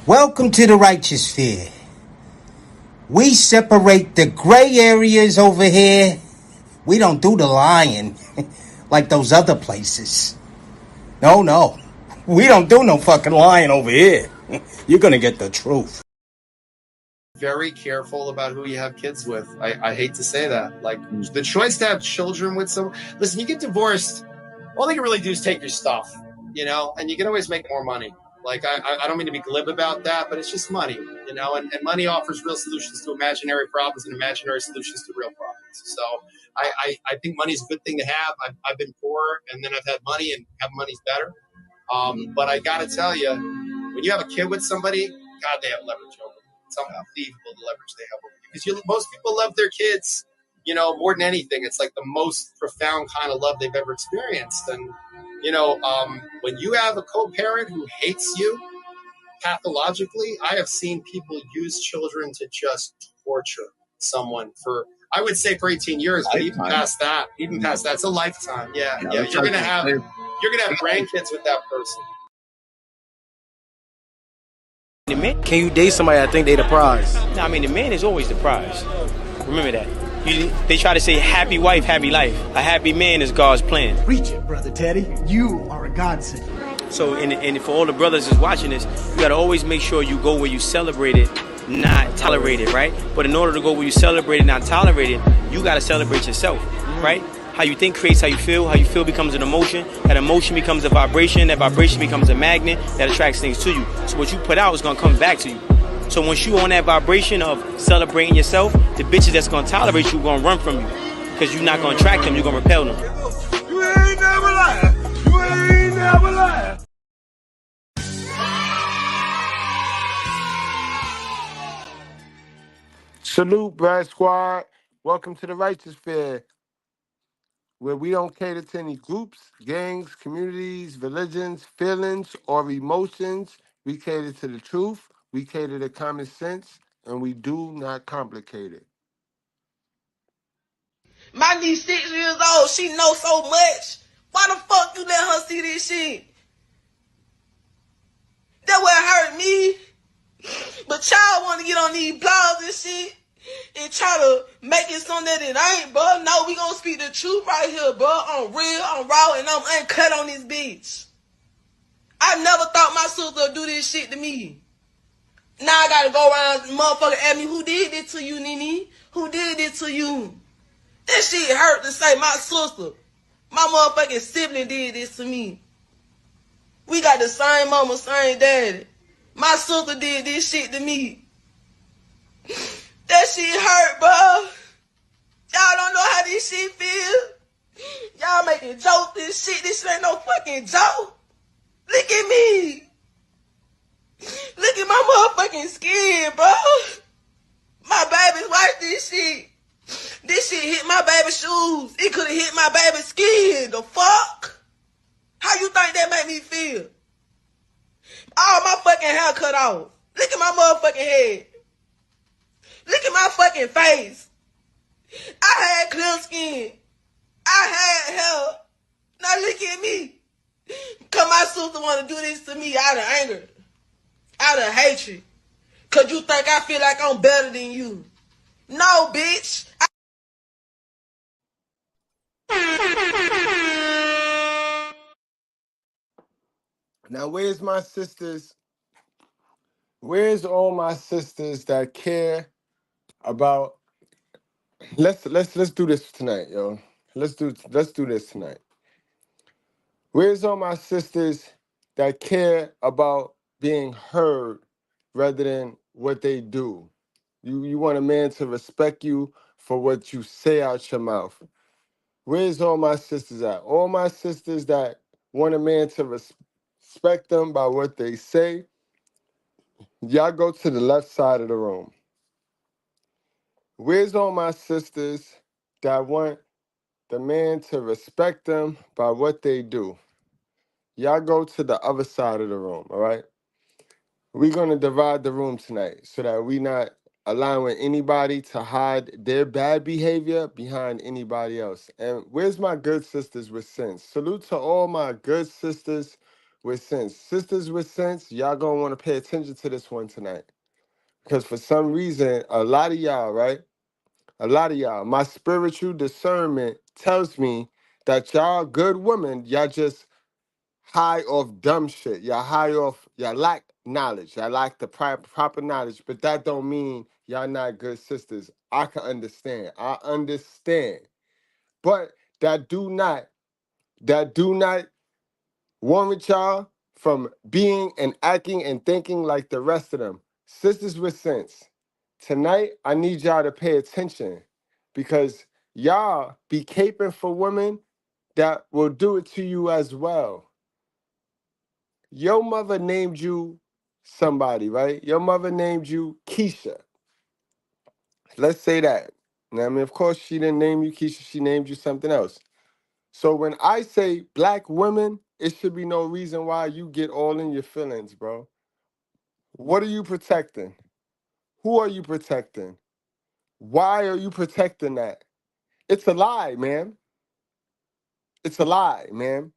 Welcome to the righteous sphere. We separate the gray areas over here. We don't do the lying like those other places. No. We don't do no fucking lying over here. You're gonna get the truth. Very careful about who you have kids with. I hate to say that. Like, the choice to have children with someone. Listen, you get divorced, all they can really do is take your stuff, and you can always make more money. Like, I don't mean to be glib about that, but it's just money, and money offers real solutions to imaginary problems and imaginary solutions to real problems. So I think money's a good thing to have. I've been poor, and then I've had money, and having money's better. But I got to tell you, when you have a kid with somebody, God, they have leverage over you. It's unbelievable the leverage they have over you. Because most people love their kids, more than anything. It's like the most profound kind of love they've ever experienced. And, when you have a co-parent who hates you pathologically, I have seen people use children to just torture someone for, I would say, for 18 years, but even past that, it's a lifetime. Yeah. You're gonna have grandkids with that person. Can you date somebody I think they the prize? No, I mean, the man is always the prize. Remember that. They try to say happy wife, happy life. A happy man is God's plan. Preach it, Brother Teddy. You are a godsend. So, and for all the brothers that's watching this, you got to always make sure you go where you celebrate it, not tolerate it, right? But in order to go where you celebrate it, not tolerate it, you got to celebrate yourself, right? How you think creates how you feel becomes an emotion, that emotion becomes a vibration, that vibration becomes a magnet that attracts things to you. So what you put out is going to come back to you. So once you on that vibration of celebrating yourself, the bitches that's going to tolerate you are going to run from you because you're not going to attract them, you're going to repel them. You ain't never lied. You ain't never lied. Salute, Brad Squad. Welcome to the Righteous Fair, where we don't cater to any groups, gangs, communities, religions, feelings, or emotions. We cater to the truth, we cater to common sense, and we do not complicate it. My niece 6 years old. She knows so much. Why the fuck you let her see this shit? That would hurt me. But y'all want to get on these blogs and shit and try to make it something that it ain't, bro. No, we gonna speak the truth right here, bro. I'm real, I'm raw, and I'm uncut on this bitch. I never thought my sister would do this shit to me. Now I gotta go around motherfucker ask me, who did this to you, Nene? Who did this to you? That shit hurt to say my sister, my motherfucking sibling did this to me. We got the same mama, same daddy. My sister did this shit to me. That shit hurt, bro. Y'all don't know how this shit feel. Y'all making jokes this shit. This shit ain't no fucking joke. Look at me. Look at my motherfucking skin, bro. My babies watch this shit. This shit hit my baby's shoes. It could have hit my baby's skin. The fuck? How you think that made me feel? All my fucking hair cut off. Look at my motherfucking head. Look at my fucking face. I had clear skin. I had hair. Now look at me. Cause my sister wanna do this to me out of anger. Out of hatred. Cause you think I feel like I'm better than you. No, bitch. Now, where's my sisters? Where's all my sisters that care about? Let's do this tonight, yo. Let's do this tonight. Where's all my sisters that care about being heard rather than what they do? You want a man to respect you for what you say out your mouth. Where's all my sisters at? All my sisters that want a man to respect them by what they say, y'all go to the left side of the room. Where's all my sisters that want the man to respect them by what they do? Y'all go to the other side of the room, all right? We're going to divide the room tonight so that we not allowing anybody to hide their bad behavior behind anybody else. And where's my good sisters with sense? Salute to all my good sisters with sense. Sisters with sense, y'all gonna want to pay attention to this one tonight. Because for some reason, a lot of y'all, right? A lot of y'all, my spiritual discernment tells me that y'all good women, y'all just high off dumb shit. Y'all high off, y'all lack knowledge. Y'all lack the proper knowledge, but that don't mean y'all not good sisters. I can understand. I understand. But that do not warrant y'all from being and acting and thinking like the rest of them. Sisters with sense. Tonight, I need y'all to pay attention because y'all be caping for women that will do it to you as well. Your mother named you somebody, right? Your mother named you Keisha. Let's say that. Now, I mean, of course, she didn't name you Keisha. She named you something else. So when I say black women, it should be no reason why you get all in your feelings, bro. What are you protecting? Who are you protecting? Why are you protecting that? It's a lie, man. It's a lie, man.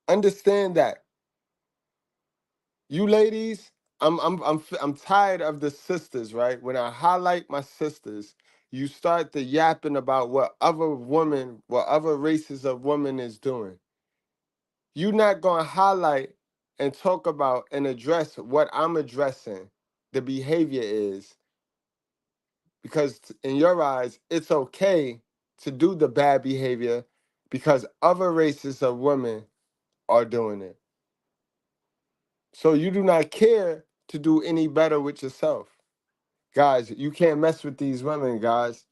Understand that. You ladies, I'm tired of the sisters, right? When I highlight my sisters, you start the yapping about what other women, what other races of women is doing. You're not gonna highlight and talk about and address what I'm addressing. The behavior is because in your eyes, it's okay to do the bad behavior because other races of women are doing it. So you do not care to do any better with yourself. Guys, you can't mess with these women, guys.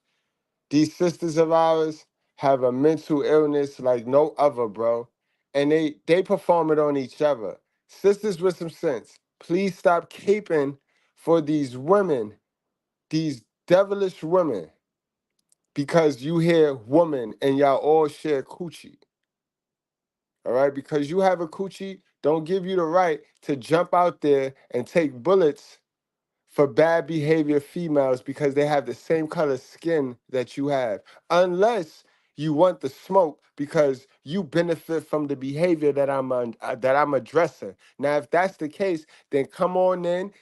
These sisters of ours have a mental illness like no other, bro. And they perform it on each other. Sisters with some sense, please stop caping for these women, these devilish women, because you hear woman and y'all all share coochie. All right? Because you have a coochie, don't give you the right to jump out there and take bullets for bad behavior females because they have the same color skin that you have. Unless you want the smoke because you benefit from the behavior that I'm addressing. Now, if that's the case, then come on in,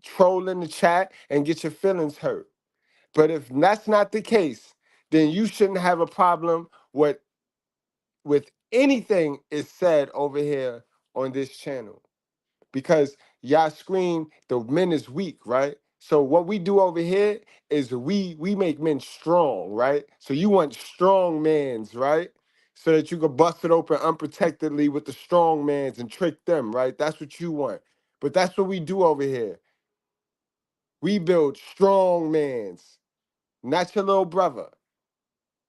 troll in the chat, and get your feelings hurt. But if that's not the case, then you shouldn't have a problem with anything is said over here on this channel. Because y'all scream the men is weak, right? So what we do over here is we make men strong, right? So you want strong mans, right? So that you can bust it open unprotectedly with the strong mans and trick them, right? That's what you want. But that's what we do over here. We build strong mans, not your little brother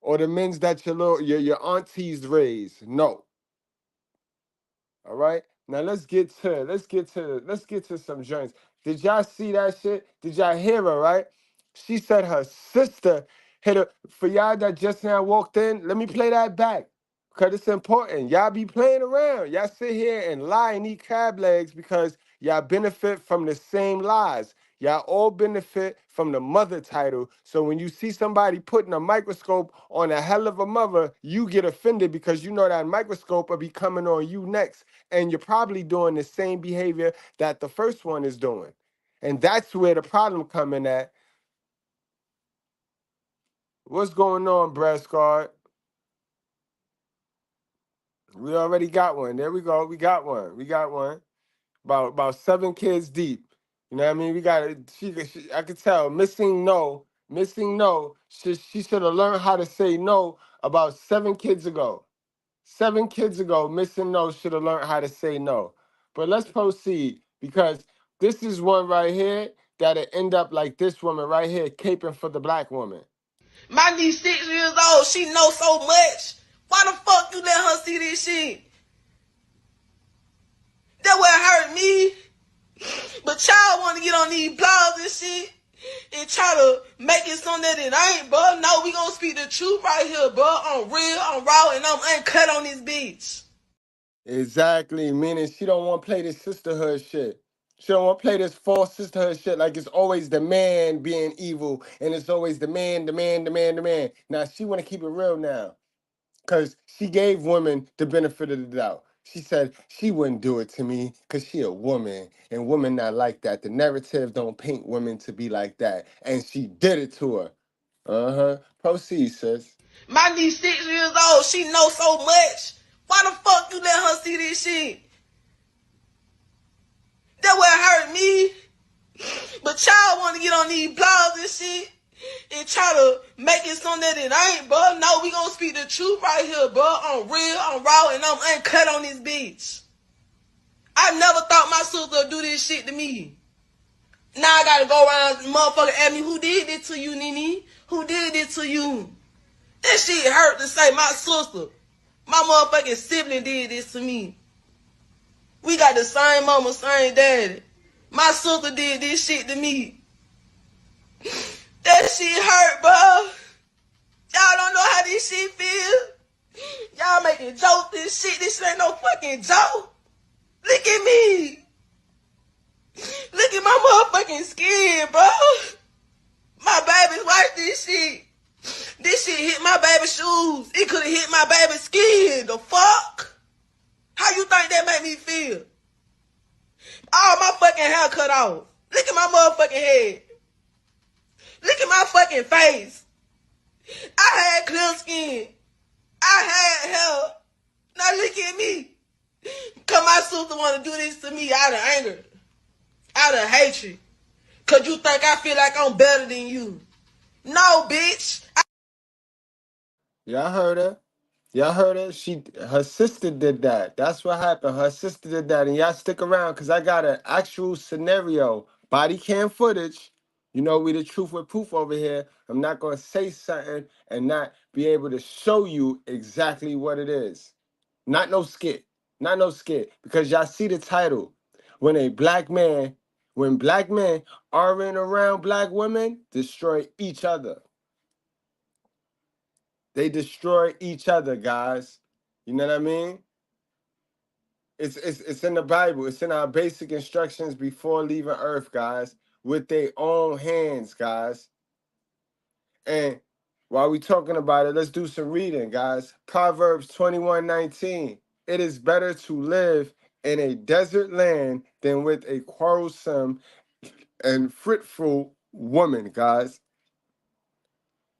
or the men's that your aunties raised. No. All right. Now let's get to some joints. Did y'all see that shit? Did y'all hear her, right? She said her sister hit her. For y'all that just now walked in, let me play that back. Because it's important. Y'all be playing around. Y'all sit here and lie and eat crab legs because y'all benefit from the same lies. Y'all all benefit from the mother title. So when you see somebody putting a microscope on a hell of a mother, you get offended because you know that microscope will be coming on you next. And you're probably doing the same behavior that the first one is doing. And that's where the problem coming at. What's going on, Brad Scott? We already got one. There we go. We got one. We got one. About 7 kids deep. You know what I mean? We got it. I could tell. Missing no. Missing no. She should have learned how to say no about 7 kids ago. 7 kids ago, missing no should have learned how to say no. But let's proceed because this is one right here that'll end up like this woman right here, caping for the black woman. My niece 6 years old. She knows so much. Why the fuck you let her see this shit? That what hurt me. But y'all want to get on these blogs and shit and try to make it something that it ain't, bro. No, we gonna speak the truth right here, bro. I'm real, I'm raw, and I'm uncut on this bitch. Exactly, meaning she don't want to play this sisterhood shit. She don't want to play this false sisterhood shit like it's always the man being evil and it's always the man, the man, the man, the man. Now she want to keep it real now because she gave women the benefit of the doubt. She said she wouldn't do it to me because she a woman and women not like that. The narrative don't paint women to be like that. And she did it to her. Uh-huh. Proceed, sis. My niece 6 years old. She knows so much. Why the fuck you let her see this shit? That what hurt me. But y'all want to get on these blogs and shit and try to make it something that it ain't, bro. No, we gonna speak the truth right here, bro. I'm real, I'm raw, and I'm uncut on this bitch. I never thought my sister would do this shit to me. Now I gotta go around motherfucker ask me, who did this to you, Nene? Who did this to you? That shit hurt to say my sister, my motherfucking sibling did this to me. We got the same mama, same daddy. My sister did this shit to me. That shit hurt, bro. Y'all don't know how this shit feel. Y'all making jokes, this shit. This shit ain't no fucking joke. Look at me. Look at my motherfucking skin, bro. My babies watch this shit. This shit hit my baby's shoes. It could have hit my baby's skin. The fuck? How you think that made me feel? All my fucking hair cut off. Look at my motherfucking head. Look at my fucking face. I had clear skin. I had hair. Now look at me. Cause my sister wanna do this to me out of anger. Out of hatred. Cause you think I feel like I'm better than you. No, bitch. Y'all heard her. Y'all heard her? Her sister did that. That's what happened. Her sister did that. And y'all stick around because I got an actual scenario. Body cam footage. You know we the truth with proof over here. I'm not going to say something and not be able to show you exactly what it is. Not no skit. Not no skit. Because y'all see the title. When black men are in around black women, destroy each other. They destroy each other, guys. You know what I mean? It's in the Bible. It's in our basic instructions before leaving Earth, guys, with their own hands, guys. And while we talking about it, let's do some reading, guys. Proverbs 21:19. It is better to live in a desert land than with a quarrelsome and fretful woman, guys.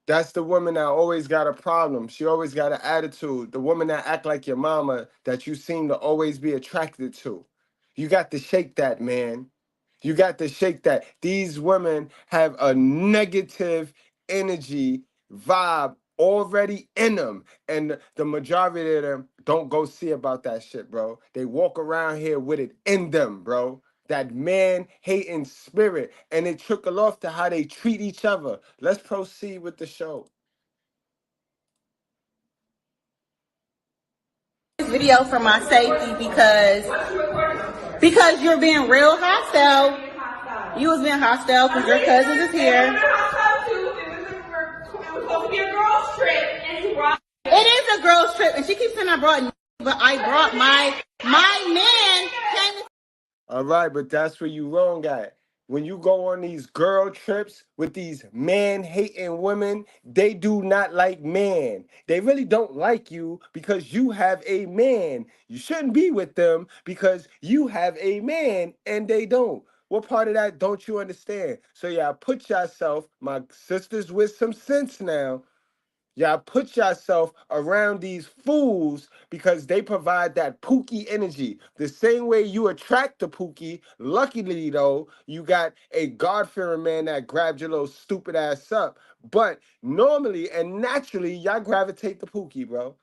That's the woman that always got a problem. She always got an attitude. The woman that act like your mama that you seem to always be attracted to. You got to shake that, man. You got to shake that. These women have a negative energy vibe already in them. And the majority of them don't go see about that shit, bro. They walk around here with it in them, bro. That man hating spirit, and it trickle off to how they treat each other. Let's proceed with the show. Video for my safety because you're being real hostile. You was being hostile because your cousin is here. It is a girls trip, and she keeps saying I brought, but I brought my man came. All right, but that's where you wrong at. When you go on these girl trips with these man-hating women, they do not like man. They really don't like you because you have a man. You shouldn't be with them because you have a man and they don't. What part of that don't you understand? So y'all put yourself, my sisters with some sense now, y'all put yourself around these fools because they provide that pookie energy. The same way you attract the pookie, luckily though, you got a God-fearing man that grabbed your little stupid ass up. But normally and naturally, y'all gravitate the pookie, bro.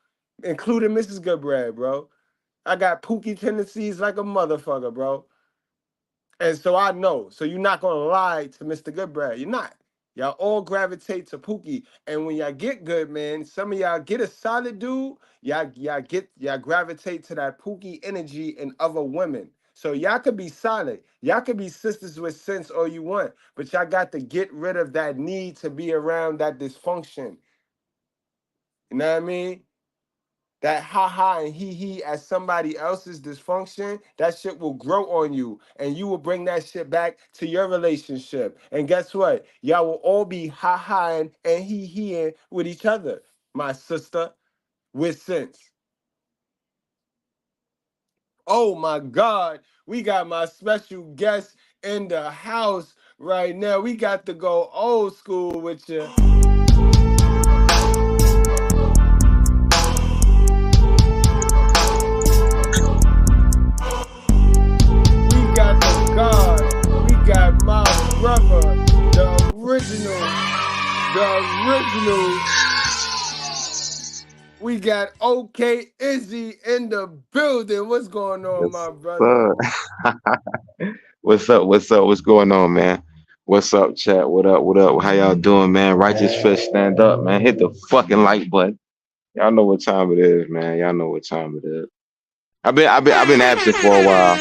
Including Mrs. Goodbread, bro. I got pookie tendencies like a motherfucker, bro. And so I know. So you're not gonna lie to Mr. Goodbread. You're not. Y'all all gravitate to Pookie. And when y'all get good, man, some of y'all get a solid dude, y'all gravitate to that Pookie energy in other women. So y'all could be solid. Y'all could be sisters with sense all you want, but y'all got to get rid of that need to be around that dysfunction. You know what I mean? That ha and he as somebody else's dysfunction, that shit will grow on you and you will bring that shit back to your relationship. And guess what? Y'all will all be ha and he with each other, my sister, with sense. Oh my God, we got my special guest in the house right now. We got to go old school with you. We got the God. We got my brother, the original. We got OK Izzy in the building. What's going on, my brother? What's up? What's up? What's going on, man? What's up, chat? What up? What up? How y'all doing, man? Righteous Fish, stand up, man. Hit the fucking like button. Y'all know what time it is, man. Y'all know what time it is. I've been absent for a while.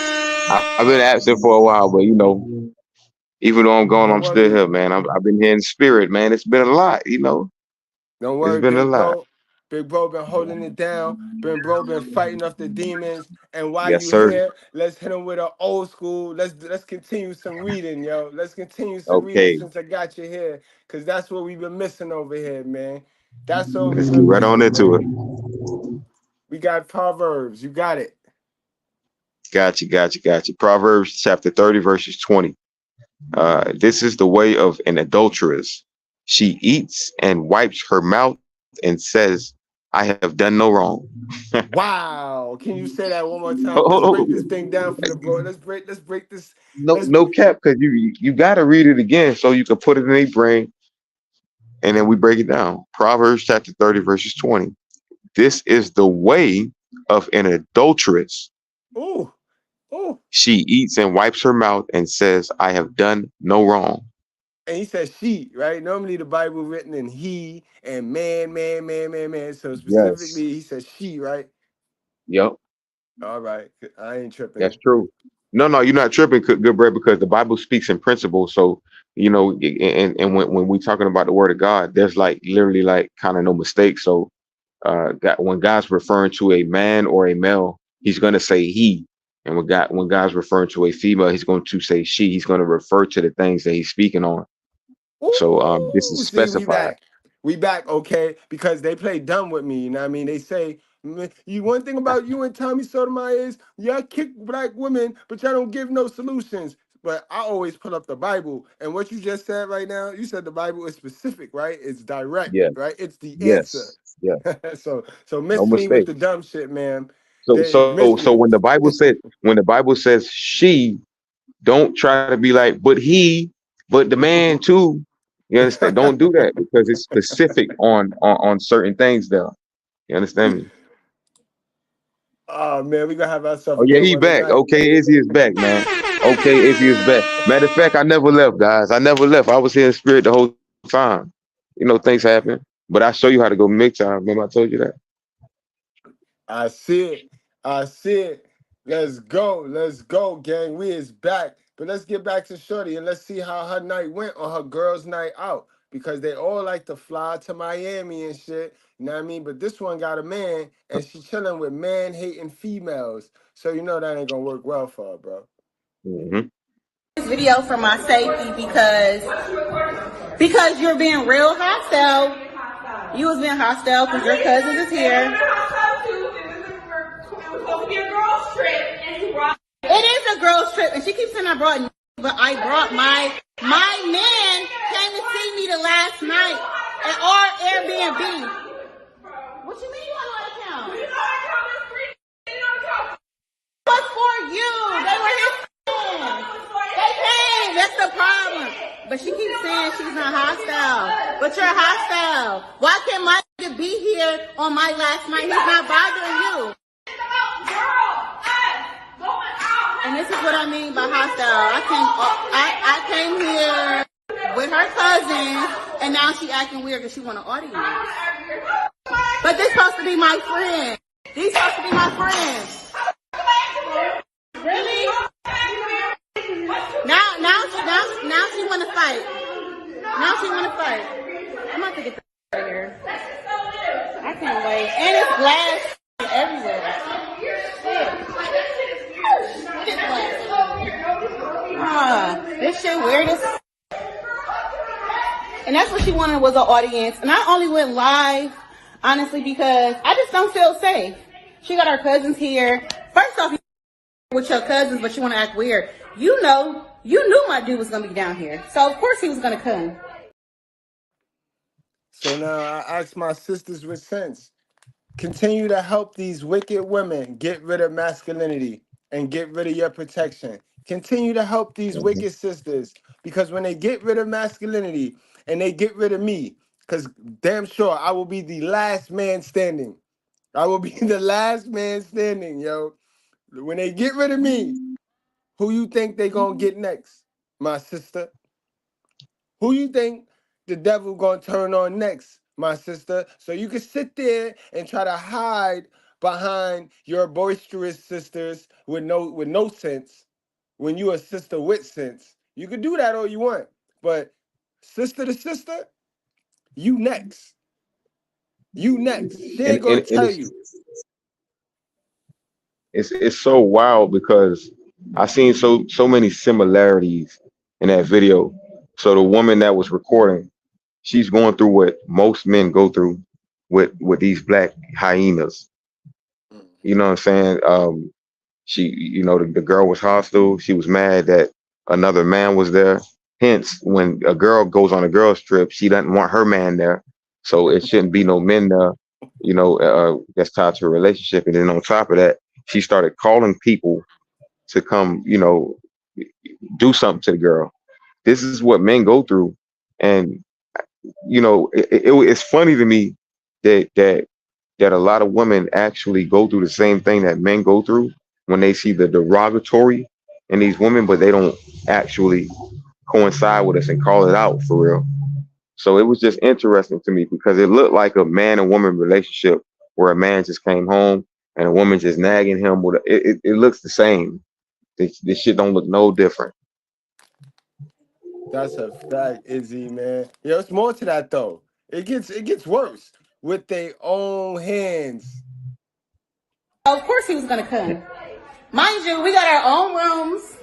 I've been absent for a while, but you know, even though I'm gone, Don't I'm still worry. here, man. I've been here in spirit, man. It's been a lot, you know. Don't It's worry, been a big lot. bro. Big bro been holding it down. Been fighting off the demons. And while Yes, you sir. here, let's hit him with an old school. Let's continue some reading, yo. Let's continue some reading Okay. since I got you here. Cause that's what we've been missing over here, man. That's what Let's we've get been right on missing, into man. it. We got Proverbs. You got it. Got you. Proverbs chapter 30, verses 20. This is the way of an adulteress. She eats and wipes her mouth and says, I have done no wrong. Wow. Can you say that one more time? Let's break this Oh, thing down for the bro. Let's break this. no cap, because you gotta read it again so you can put it in a brain, and then we break it down. Proverbs chapter 30, verses 20. This is the way of an adulteress. Ooh. She eats and wipes her mouth and says, I have done no wrong. And he says she, right? Normally the Bible written in he and man. So Yes. specifically he says she, right? Yep. All right. I ain't tripping. That's true. No, you're not tripping, Goodbread, because the Bible speaks in principle. So, you know, and when we talking about the word of God, there's like literally like kind of no mistake. So when God's referring to a man or a male, he's gonna say he. And when God's referring to a female, he's going to say she. He's going to refer to the things that he's speaking on. So this Ooh, is see, we specified. back. We back, okay? Because they play dumb with me, you know what I mean? They say, you one thing about you and Tommy Sotomayor is y'all kick black women, but y'all don't give no solutions. But I always pull up the Bible. And what you just said right now, you said the Bible is specific, right? It's direct, Yeah. right? It's the answer. Yes. Yeah. So No miss me with mistake. the dumb shit, man. So They so miss so me. when the Bible says she, don't try to be like, but he, but the man too. You understand? Don't do that because it's specific on certain things there. You understand me? Oh man, we gonna have ourselves Oh a yeah, good he one back. tonight. Okay, Izzy is back, man. Okay, Izzy is back. Matter of fact, I never left, guys. I never left. I was here in spirit the whole time. You know, things happen. But I show you how to go mix time. Remember I told you that? I see it. Let's go, gang. We is back. But let's get back to Shorty and let's see how her night went on her girls' night out. Because they all like to fly to Miami and shit. You know what I mean? But this one got a man and she chilling with man-hating females. So you know that ain't gonna work well for her, bro. Mm-hmm. This video for my safety because you're being real hostile. You was being hostile because your cousin is here. It is a girls trip, and she keeps saying I brought, but I brought my man came to see me the last night at our Airbnb. What you mean you on our account? What's for you? They were his friends. They came. That's the problem. But she keeps saying she's not hostile. But you're hostile. Why can't my nigga be here on my last night? He's not bothering you. And this is what I mean by hostile. I came here with her cousin, and now she acting weird because she want an audience. But this supposed to be my friend. These supposed to be my friends. Really? Now she want to fight. I'm about to get the out of here. I can't wait. And it's glass everywhere. This shit weird as. And that's what she wanted was an audience. And I only went live, honestly, because I just don't feel safe. She got her cousins here. First off, with your cousins, but you want to act weird. You knew my dude was gonna be down here, so of course he was gonna come. So now I ask my sisters with sense. Continue to help these wicked women get rid of masculinity and get rid of your protection. Continue to help these Mhm. wicked sisters because when they get rid of masculinity and they get rid of me, because damn sure I will be the last man standing. I will be the last man standing, yo. When they get rid of me, who you think they gonna get next, my sister? Who you think the devil gonna turn on next, my sister? So you can sit there and try to hide behind your boisterous sisters with no sense. When you a sister with sense, you can do that all you want. But sister to sister, you next. You next. She ain't gonna And tell you. it's so wild because I seen so many similarities in that video. So the woman that was recording, she's going through what most men go through with these black hyenas. You know what I'm saying? She, you know, the girl was hostile. She was mad that another man was there. Hence, when a girl goes on a girl's trip, she doesn't want her man there. So it shouldn't be no men there, you know, that's tied to a relationship. And then on top of that, she started calling people to come, you know, do something to the girl. This is what men go through. And, you know, it's funny to me that a lot of women actually go through the same thing that men go through when they see the derogatory in these women, but they don't actually coincide with us and call it out for real. So it was just interesting to me because it looked like a man and woman relationship where a man just came home and a woman just nagging him with it looks the same. This shit don't look no different. That's a fact, Izzy, man. Yo, it's more to that though. It gets worse with their own hands. Of course he was gonna come. Mind you, we got our own rooms.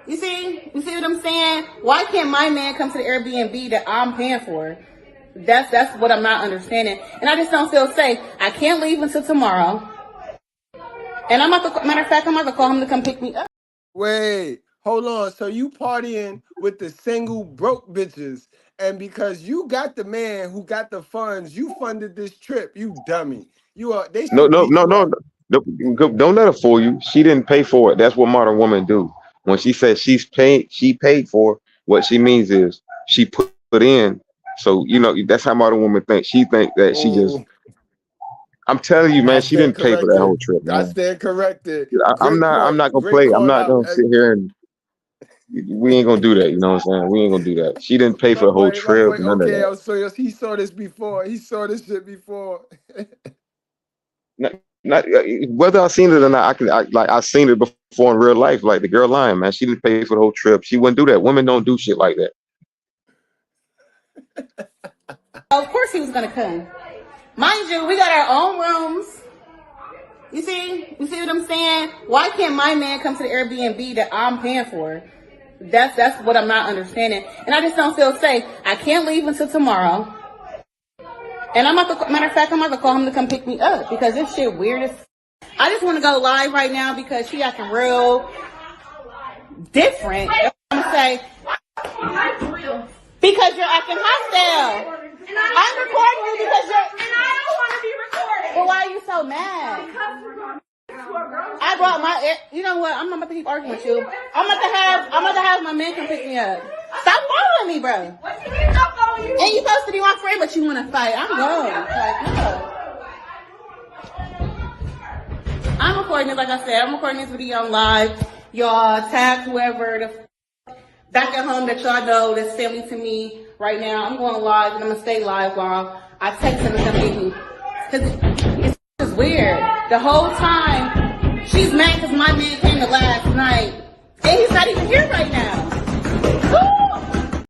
You see what I'm saying? Why can't my man come to the Airbnb that I'm paying for? That's what I'm not understanding, and I just don't feel safe. I can't leave until tomorrow, and matter of fact, I'm about to call him to come pick me up. Wait, hold on. So you partying with the single broke bitches, and because you got the man who got the funds, you funded this trip. You dummy. They No, should no, beat no, you no, up. no. Don't let her fool you. She didn't pay for it. That's what modern women do. When she says she paid for what she means is she put in. So you know that's how modern women think. She think that she just. Oh, I'm telling you, I man, she stand didn't pay for that whole corrected. trip, I man. stand corrected. I'm Great not. I'm point. not gonna Great play. I'm call not out. gonna sit here and we ain't gonna do that. You know what I'm saying? We ain't gonna do that. She didn't pay for My the whole boy, my trip. boy. None of Okay, that. I'm serious. He saw this before. He saw this shit before. Not whether I seen it or not. I seen it before in real life. Like the girl lying, man. She didn't pay for the whole trip. She wouldn't do that. Women don't do shit like that. Of course he was gonna come. Mind you, we got our own rooms. You see what I'm saying? Why can't my man come to the Airbnb that I'm paying for? That's what I'm not understanding, and I just don't feel safe. I can't leave until tomorrow, and matter of fact, I'm about to call him to come pick me up because this shit weird as. I just want to go live right now because she acting real different. I'm gonna say because you're acting hostile. I'm recording you because you're. And I don't want to be recorded. Well, why are you so mad? I brought my. You know what? I'm not about to keep arguing with you. I'm about to have my man come pick me up. Stop following me, bro. What you mean stop following you? And you supposed to be my friend, but you want to fight. I'm gone. Like, no. I'm recording it, like I said. I'm recording this video on live. Y'all tag whoever back at home that y'all know that's family to me right now. I'm going live and I'm gonna stay live while I text him to come get me. Cause it's weird. The whole time she's mad because my man came to last night and he's not even here right now. Woo!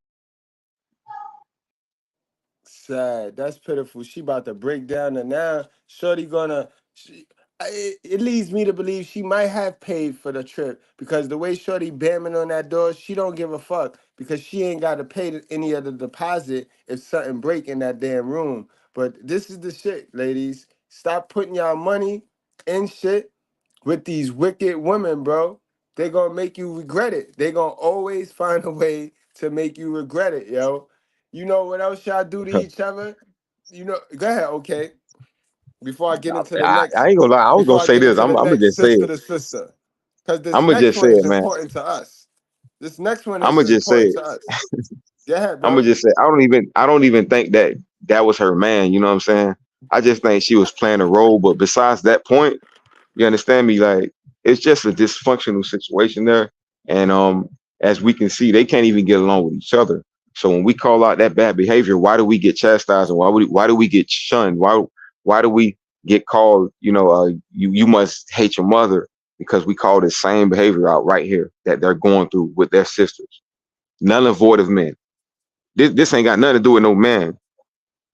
Sad. That's pitiful. She about to break down, and now Shorty gonna. It leads me to believe she might have paid for the trip because the way Shorty bamming on that door, she don't give a fuck because she ain't got to pay any of the deposit if something break in that damn room. But this is the shit, ladies. Stop putting y'all money in shit with these wicked women, bro. They gonna make you regret it. They gonna always find a way to make you regret it, yo. You know what else y'all do to each other? You know, go ahead, okay. Before I get into the I next, ain't gonna lie. I was gonna before I say get this. into the I'm gonna next just say sister it. to sister, because this I'm gonna next just say one it, is man. important to us. This next one I'm is gonna just say important it. to us. Go ahead, I'm gonna bro. just say I don't even think that that was her man. You know what I'm saying? I just think she was playing a role. But besides that point, you understand me? Like it's just a dysfunctional situation there. And as we can see, they can't even get along with each other. So when we call out that bad behavior, why do we get chastised and why do we get shunned? Why do we get called, you must hate your mother because we call the same behavior out right here that they're going through with their sisters. None of void of men. This ain't got nothing to do with no man.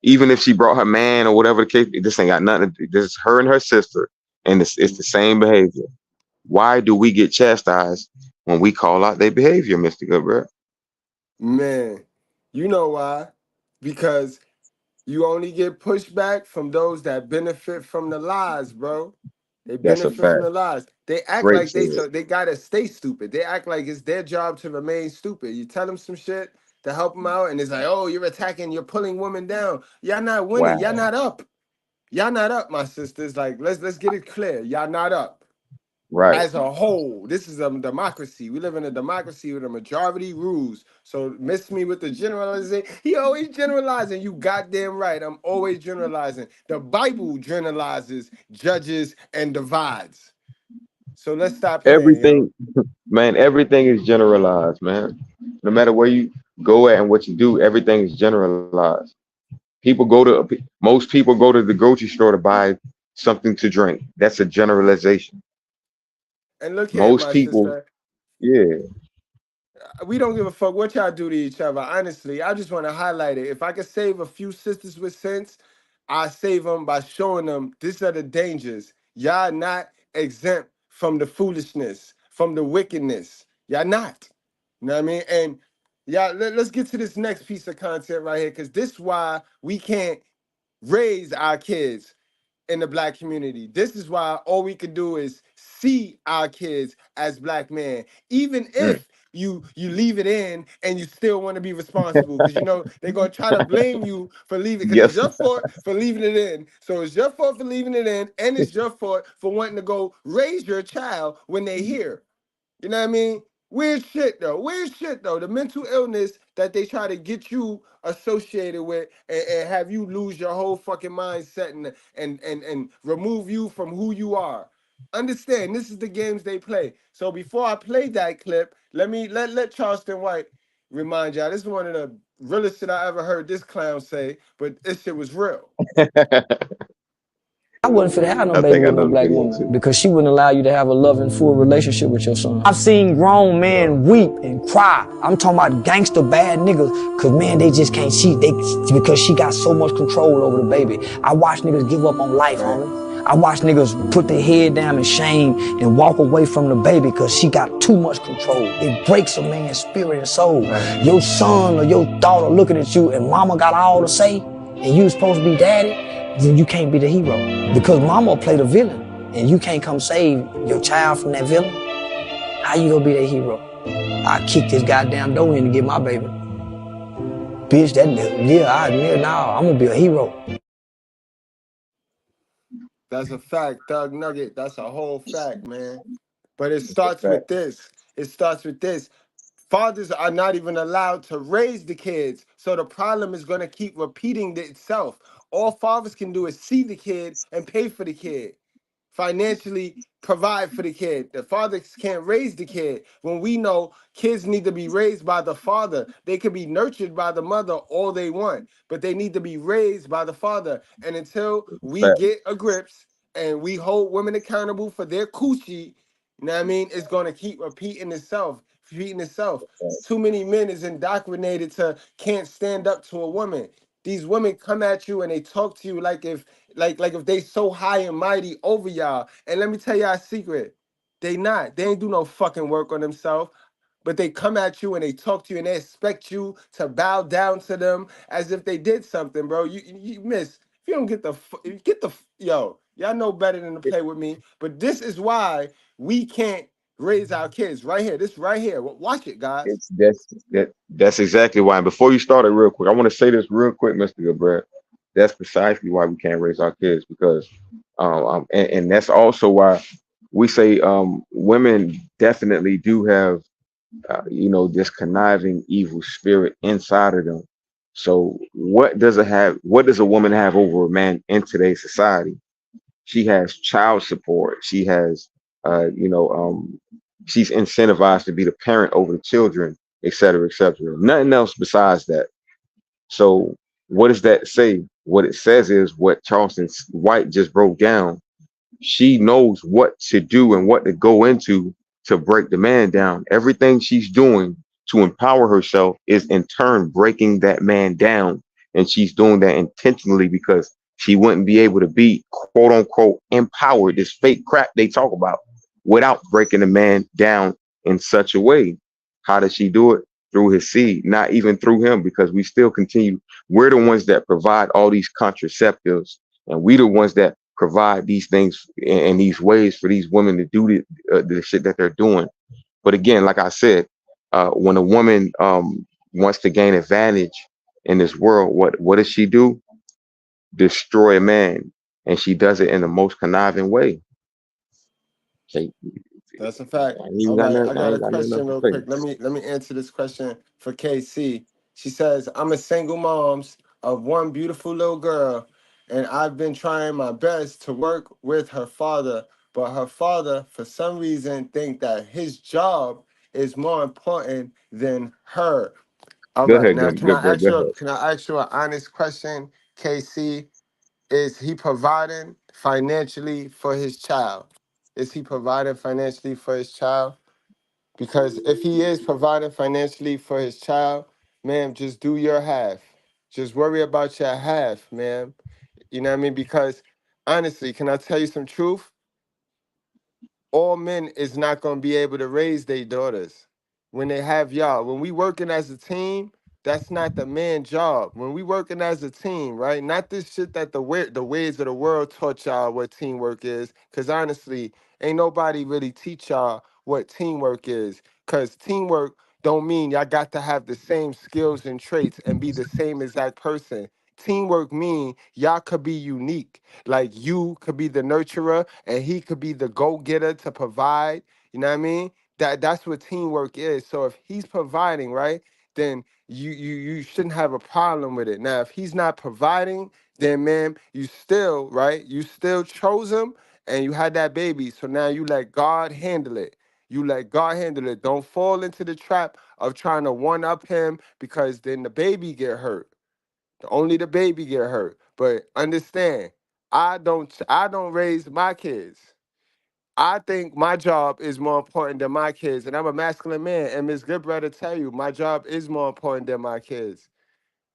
Even if she brought her man or whatever the case, this ain't got nothing to do. This is her and her sister, and it's the same behavior. Why do we get chastised when we call out their behavior, Mr. Goodbread? Man, you know why? Because you only get pushback from those that benefit from the lies, bro. They That's a benefit from fact. the lies. They act Great like said. they gotta stay stupid. They act like it's their job to remain stupid. You tell them some shit to help them out, and it's like, oh, you're attacking, you're pulling women down. Y'all not winning. Y'all Wow. not up. Y'all not up, my sisters. Like, let's get it clear. Y'all not up. Right. As a whole, this is a democracy. We live in a democracy with a majority rules. So miss me with the generalizing. He always generalizing. You goddamn right. I'm always generalizing. The Bible generalizes, judges, and divides. So let's stop playing, yo. Everything, man, everything is generalized, man. No matter where you go at and what you do, everything is generalized. Most people go to the grocery store to buy something to drink. That's a generalization. And look here, Most my people, sister. yeah. We don't give a fuck what y'all do to each other. Honestly, I just want to highlight it. If I could save a few sisters with sense, I save them by showing them these are the dangers. Y'all not exempt from the foolishness, from the wickedness. Y'all not. You know what I mean? And y'all, let's get to this next piece of content right here, because this is why we can't raise our kids in the black community. This is why all we can do is see our kids as black men, even Mm. if you leave it in and you still want to be responsible, because you know they're gonna try to blame you for leaving, because it's Yes. your fault for leaving it in. So it's your fault for leaving it in, and it's your fault for wanting to go raise your child when they here. You know what I mean? Weird shit though. Weird shit though. The mental illness that they try to get you associated with, and have you lose your whole fucking mindset, and remove you from who you are. Understand, this is the games they play. So before I play that clip, let Charleston White remind y'all. This is one of the realest shit I ever heard this clown say, but this shit was real. I wasn't fit to have no I baby think I with no know the black video woman too. because she wouldn't allow you to have a loving, full relationship with your son. I've seen grown men weep and cry. I'm talking about gangster bad niggas, cause man, they just can't see. Because she got so much control over the baby. I watch niggas give up on life, homie. I watch niggas put their head down in shame and walk away from the baby because she got too much control. It breaks a man's spirit and soul. Your son or your daughter looking at you and mama got all to say, and you supposed to be daddy, then you can't be the hero. Because mama play the villain, and you can't come save your child from that villain. How you gonna be the hero? I kick this goddamn door in to get my baby. Bitch, I'm gonna be a hero. That's a fact, Thug Nugget. That's a whole fact, man. But it That's a starts fact. with this. It starts with this. Fathers are not even allowed to raise the kids. So the problem is going to keep repeating itself. All fathers can do is see the kid and pay for the kid, financially provide for the kid. The fathers can't raise the kid. When we know kids need to be raised by the father, they can be nurtured by the mother all they want, but they need to be raised by the father. And until That's a we fact. get a grips and we hold women accountable for their coochie, you know what I mean? It's going to keep repeating itself. Too many men is indoctrinated to can't stand up to a woman. These women come at you and they talk to you like if they so high and mighty over y'all. And let me tell y'all a secret. They not. They ain't do no fucking work on themselves. But they come at you and they talk to you and they expect you to bow down to them as if they did something, bro. You miss. If you don't yo, y'all know better than to play with me. But this is why we can't raise our kids right here. This right here. Watch it, guys. It's that's exactly why. And before you start it, real quick, I want to say this real quick, Mr. Goodbread. That's precisely why we can't raise our kids because, and that's also why we say women definitely do have, this conniving evil spirit inside of them. So what does it have? What does a woman have over a man in today's society? She has child support. She has, she's incentivized to be the parent over the children, et cetera, et cetera. Nothing else besides that. So what does that say? What it says is what Charleston White just broke down. She knows what to do and what to go into to break the man down. Everything she's doing to empower herself is in turn breaking that man down. And she's doing that intentionally because she wouldn't be able to be quote unquote empowered, this fake crap they talk about, without breaking the man down in such a way. How does she do it? Through his seed, not even through him, because we still continue. We're the ones that provide all these contraceptives, and we the ones that provide these things and these ways for these women to do the shit that they're doing. But again, like I said, when a woman wants to gain advantage in this world, what does she do? Destroy a man, and she does it in the most conniving way. That's a fact. I ain't All got right, nothing, I I got a ain't got nothing else question to real say. quick. Let me answer this question for KC. She says, "I'm a single mom's of one beautiful little girl, and I've been trying my best to work with her father, but her father, for some reason, think that his job is more important than her." All Go right, ahead, now good break. Go ahead. can I ask you an honest question, KC? Is he providing financially for his child? Is he providing financially for his child? Because if he is providing financially for his child, ma'am, just do your half. Just worry about your half, ma'am. You know what I mean? Because honestly, can I tell you some truth? All men is not going to be able to raise their daughters when they have y'all. When we working as a team, that's not the man job. When we working as a team, right? Not this shit that the ways of the world taught y'all what teamwork is. Because honestly, ain't nobody really teach y'all what teamwork is. Because teamwork don't mean y'all got to have the same skills and traits and be the same exact person. Teamwork mean y'all could be unique. Like you could be the nurturer and he could be the go-getter to provide. You know what I mean? That's what teamwork is. So if he's providing, right, then you shouldn't have a problem with it. Now, if he's not providing, then man, you still, right? You still chose him and you had that baby. So now you let God handle it. You let God handle it. Don't fall into the trap of trying to one up him because then the baby get hurt. Only the baby get hurt. But understand, I don't raise my kids. I think my job is more important than my kids. And I'm a masculine man. And Miss Goodbread will tell you, my job is more important than my kids.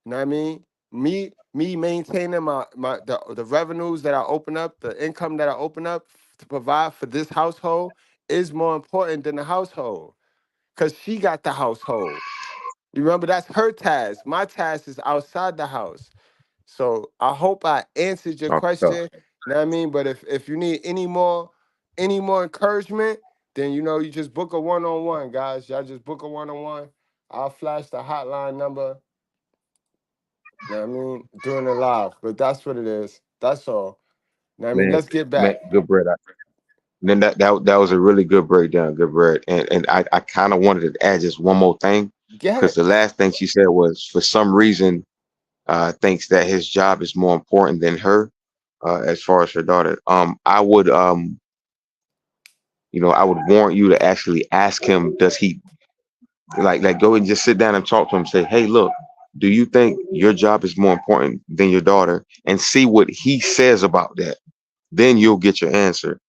You know what I mean? Me maintaining the revenues that I open up, the income that I open up to provide for this household is more important than the household. Cause she got the household. You remember that's her task. My task is outside the house. So I hope I answered your Talk tough. question. You know what I mean? But if you need any more encouragement, then you just book a one-on-one, guys. Y'all just book a one-on-one. I'll flash the hotline number. You know what I mean? During the live. But that's what it is. That's all. You know what I mean? Man, Let's get man, back. good bread. Then that was a really good breakdown, good bread. And I kind of wanted to add just one more thing Get because it. the last thing she said was for some reason thinks that his job is more important than her as far as her daughter. I would warrant you to actually ask him, does he like go and just sit down and talk to him, say, hey, look, do you think your job is more important than your daughter? And see what he says about that. Then you'll get your answer.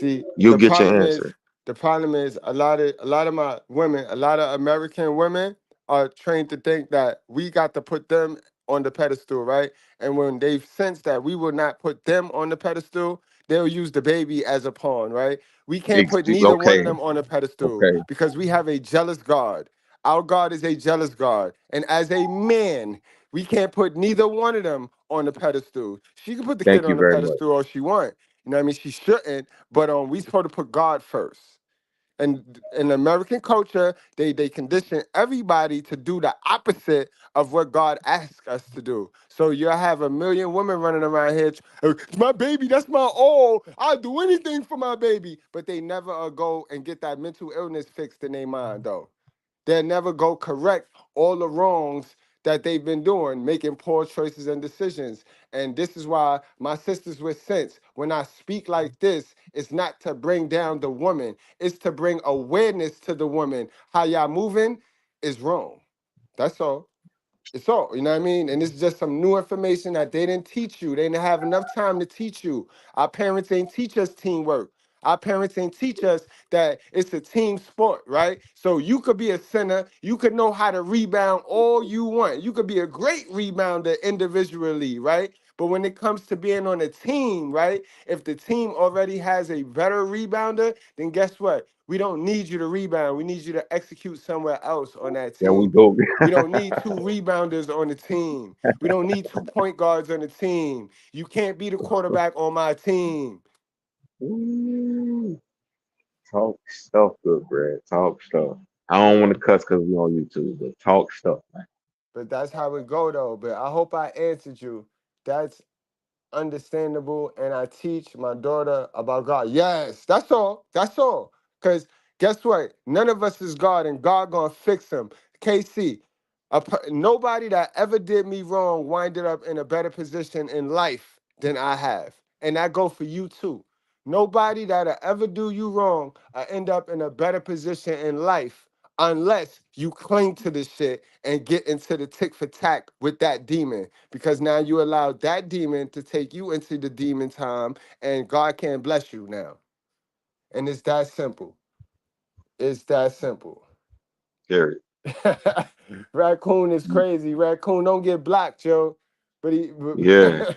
See, You'll get your answer. the problem is a lot of my women, a lot of American women are trained to think that we got to put them on the pedestal, right? And when they've sensed that we will not put them on the pedestal, they'll use the baby as a pawn, right? We can't put neither one of Okay, them on a pedestal okay. because we have a jealous God. Our God is a jealous God. And as a man, we can't put neither one of them on the pedestal. She can put the kid Thank you on the very much. pedestal all she want. You know what I mean? She shouldn't, but we supposed to put God first. And in American culture, they condition everybody to do the opposite of what God asks us to do. So you'll have a million women running around here, "It's my baby, that's my all. I'll do anything for my baby." But they never go and get that mental illness fixed in their mind, though. They'll never go correct all the wrongs that they've been doing, making poor choices and decisions. And this is why my sisters with sense, when I speak like this, it's not to bring down the woman, it's to bring awareness to the woman. How y'all moving is wrong. That's all. It's all, you know what I mean? And it's just some new information that they didn't teach you. They didn't have enough time to teach you. Our parents ain't teach us teamwork. Our parents ain't teach us that it's a team sport, right? So you could be a center. You could know how to rebound all you want. You could be a great rebounder individually, right? But when it comes to being on a team, right? If the team already has a better rebounder, then guess what? We don't need you to rebound. We need you to execute somewhere else on that There we team. go. We don't need two rebounders on the team. We don't need 2 point guards on the team. You can't be the quarterback on my team. Ooh, talk stuff, good bread. Talk stuff. I don't want to cuss because we on YouTube, but talk stuff, man. But that's how it go, though. But I hope I answered you. That's understandable, and I teach my daughter about God. Yes, that's all. That's all. Because guess what? None of us is God, and God gonna fix him. KC, nobody that ever did me wrong winded up in a better position in life than I have, and that go for you too. Nobody that'll ever do you wrong end up in a better position in life unless you cling to the shit and get into the tick for tack with that demon, because now you allow that demon to take you into the demon time, and God can't bless you now. And it's that simple. It's that simple. Period. Raccoon is crazy. Raccoon don't get blocked, yo. But he Yeah.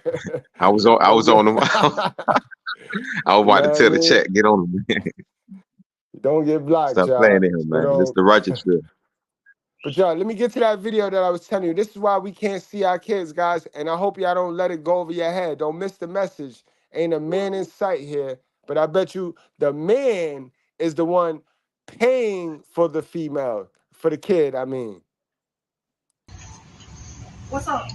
I was on don't get them. I was you about to know what I tell the mean? chat, get on them. Don't get blocked, Stop playing y'all. in here, But man. This the righteous trip. But y'all, let me get to that video that I was telling you. This is why we can't see our kids, guys. And I hope y'all don't let it go over your head. Don't miss the message. Ain't a man in sight here. But I bet you the man is the one paying for the female, for the kid, I mean. What's up?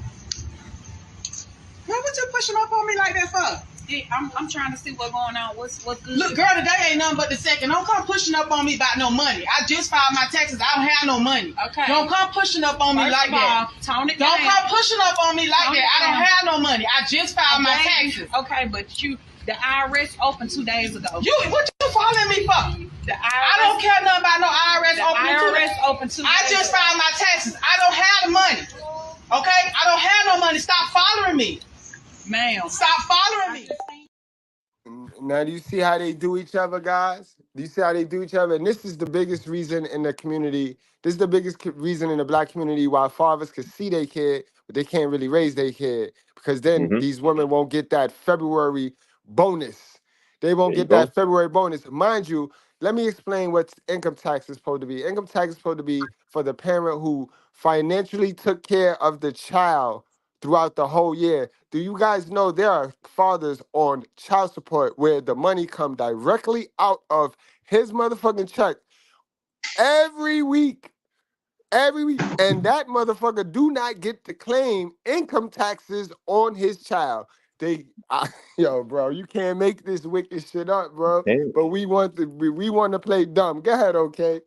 What you pushing up on me like that for? I'm trying to see what's going on. What's good? Look, girl, today ain't nothing but the second. Don't come pushing up on me about no money. I just filed my taxes. I don't have no money. Okay. Don't come pushing up on me like that. Tone it down. Don't come pushing up on me like that. I don't have no money. I just filed my taxes. Okay, but the IRS opened 2 days ago. What you following me for? The IRS. I don't care nothing about no IRS opening. IRS opened 2 days. I just filed my taxes. I don't have the money. Okay? I don't have no money. Stop following me. Ma'am. Stop following me. Now, do you see how they do each other, guys? Do you see how they do each other? And this is the biggest reason in the community. This is the biggest reason in the black community why fathers can see their kid, but they can't really raise their kid, because then these women won't get that February bonus. They won't get that February bonus. Mind you, let me explain what income tax is supposed to be. Income tax is supposed to be for the parent who financially took care of the child throughout the whole year. Do you guys know there are fathers on child support where the money come directly out of his motherfucking check every week? Every week. And that motherfucker do not get to claim income taxes on his child. Yo, bro, you can't make this wicked shit up, bro. Damn. But we want to play dumb. Go ahead, okay?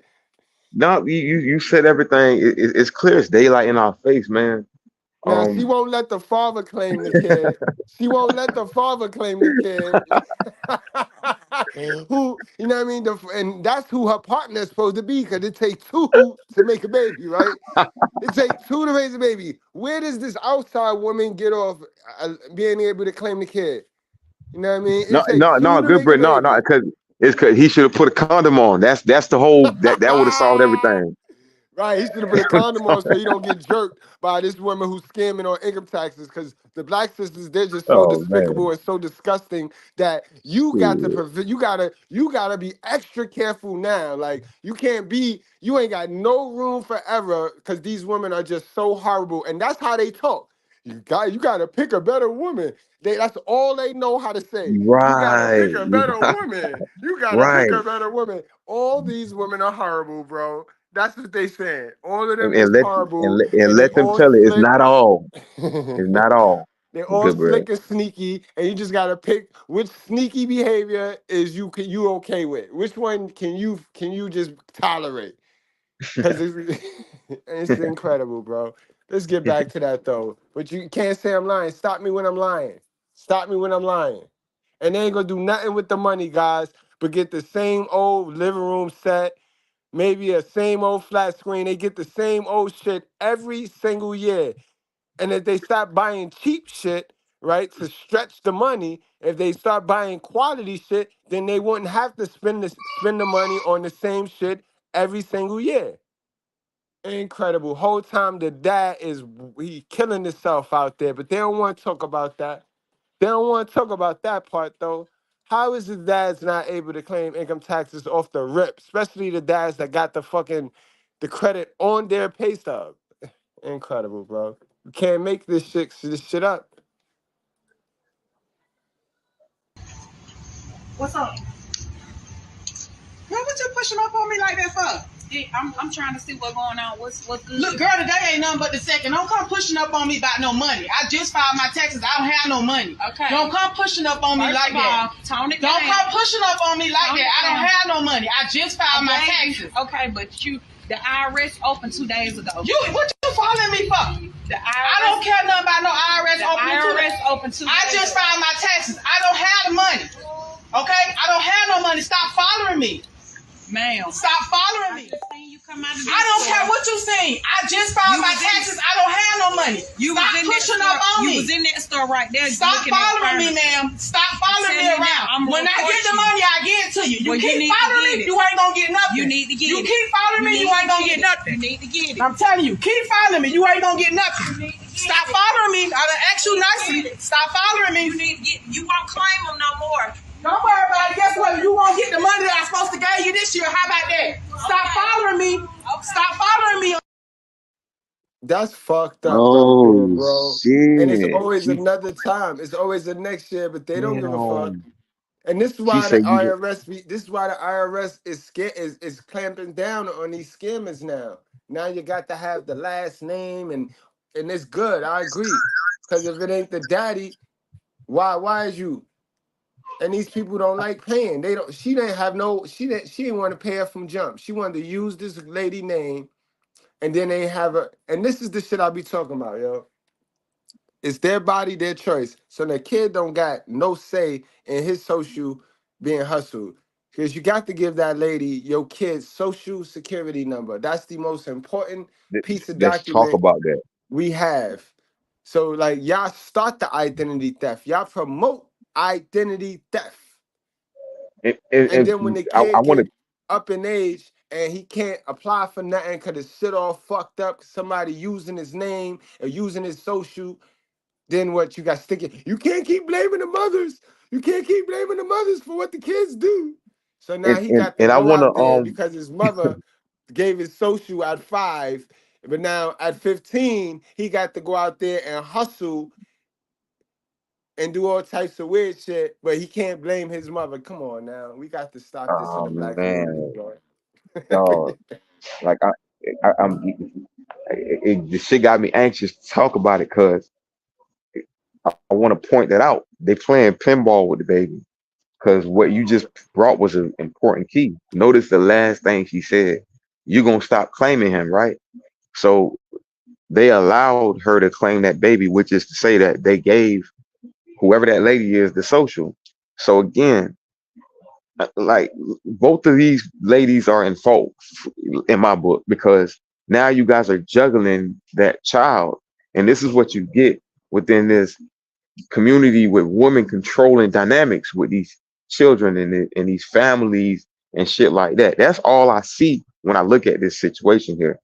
No, you said everything. It's clear as daylight in our face, man. Now, she won't let the father claim the kid. She won't let the father claim the kid. Who, you know what I mean? And that's who her partner is supposed to be, because it takes two to make a baby, right? It takes two to raise a baby. Where does this outside woman get off being able to claim the kid? You know what I mean? It takes two to Good make a bread. No, baby. because he should have put a condom on. That's the whole that would have solved everything. Right, he should have put a condom on so he don't get jerked by this woman who's scamming on income taxes. Because the black sisters, they're just so Oh despicable man. and so disgusting that you got to you gotta be extra careful now. Like you ain't got no room for error, because these women are just so horrible, and that's how they talk. You gotta pick a better woman. That's all they know how to say. You gotta pick Right, a better woman. You gotta pick right. a better woman. All these women are horrible, bro. That's what they saying. All of them And, is and let horrible, and and they let them all tell it. It's slick. not all. It's not all. They're all Good bread. slick and sneaky, and you just gotta pick which sneaky behavior is you okay with. Which one can you just tolerate? Because it's incredible, bro. Let's get back to that though. But you can't say I'm lying. Stop me when I'm lying. Stop me when I'm lying. And they ain't gonna do nothing with the money, guys, but get the same old living room set, maybe a same old flat screen. They get the same old shit every single year. And if they stop buying cheap shit, right, to stretch the money, if they start buying quality shit, then they wouldn't have to spend the money on the same shit every single year. Incredible. Whole time the dad is he killing himself out there, but they don't want to talk about that. They don't want to talk about that part though. How is the dads not able to claim income taxes off the rip, especially the dads that got the credit on their pay stub? Incredible, bro. You can't make this shit up. What's up? Girl, what you pushing up on me like that for? I'm trying to see what's going on. What's good? Look, girl, today ain't nothing but the second. Don't come pushing up on me about no money. I just filed my taxes. I don't have no money. Okay. Don't come pushing up on me like that. Tone it down. Don't come pushing up on me like that. I don't have no money. I just filed my taxes. Okay, but the IRS opened 2 days ago. What you following me for? The IRS. I don't care nothing about no IRS opening. The IRS opened 2 days. I just filed my taxes. I don't have the money. Okay? I don't have no money. Stop following me. Ma'am. Stop following me. I don't care what you saying. I just filed my taxes. I don't have no money. Stop pushing up on me. You was in that store right there. Stop following me, ma'am. Stop following me around. When I get the money, I give it to you. You keep following me, you ain't gonna get nothing. You need to get it. You keep following me, you ain't gonna get nothing. You need to get it. I'm telling you, keep following me, you ain't gonna get nothing. Stop following me. I done asked you nicely. Stop following me. You need to get. You won't claim them no more. Don't worry about it. Guess what? You won't get the money that I'm supposed to give you this year. How about that? Stop following me. Stop following me. That's fucked up right there, Oh bro. And it's shit. always another time. It's always the next year, but they don't give a fuck. Damn. And this is She why the said you. IRS this is why the IRS is clamping down on these scammers now. Now you got to have the last name and it's good. I agree. Because if it ain't the daddy, why is you? And these people don't like paying. They don't. She didn't have no. She didn't want to pay her from jump. She wanted to use this lady name, and then they have a. And this is the shit I be talking about, yo. It's their body, their choice. So the kid don't got no say in his social being hustled. Because you got to give that lady your kid's social security number. That's the most important piece of Let's talk document about that. we have. So like y'all start the identity theft. Y'all promote identity theft. And then when the I kid want get to. up in age and he can't apply for nothing because his shit all fucked up, somebody using his name or using his social, then what you got sticking? You can't keep blaming the mothers. You can't keep blaming the mothers for what the kids do. So now he got to And I go want out there to. because his mother gave his social at 5, but now at 15, he got to go out there and hustle and do all types of weird shit, but he can't blame his mother. Come on now. We got to stop this in Oh the black community, man, bro. dog. Like I'm. The shit got me anxious to talk about it because I want to point that out. They playing pinball with the baby because what you just brought was an important key. Notice the last thing she said. You're gonna stop claiming him, right? So they allowed her to claim that baby, which is to say that they gave whoever that lady is the social. So again, like both of these ladies are in fault in my book because now you guys are juggling that child, and this is what you get within this community with women controlling dynamics with these children and these families and shit like that. That's all I see when I look at this situation here.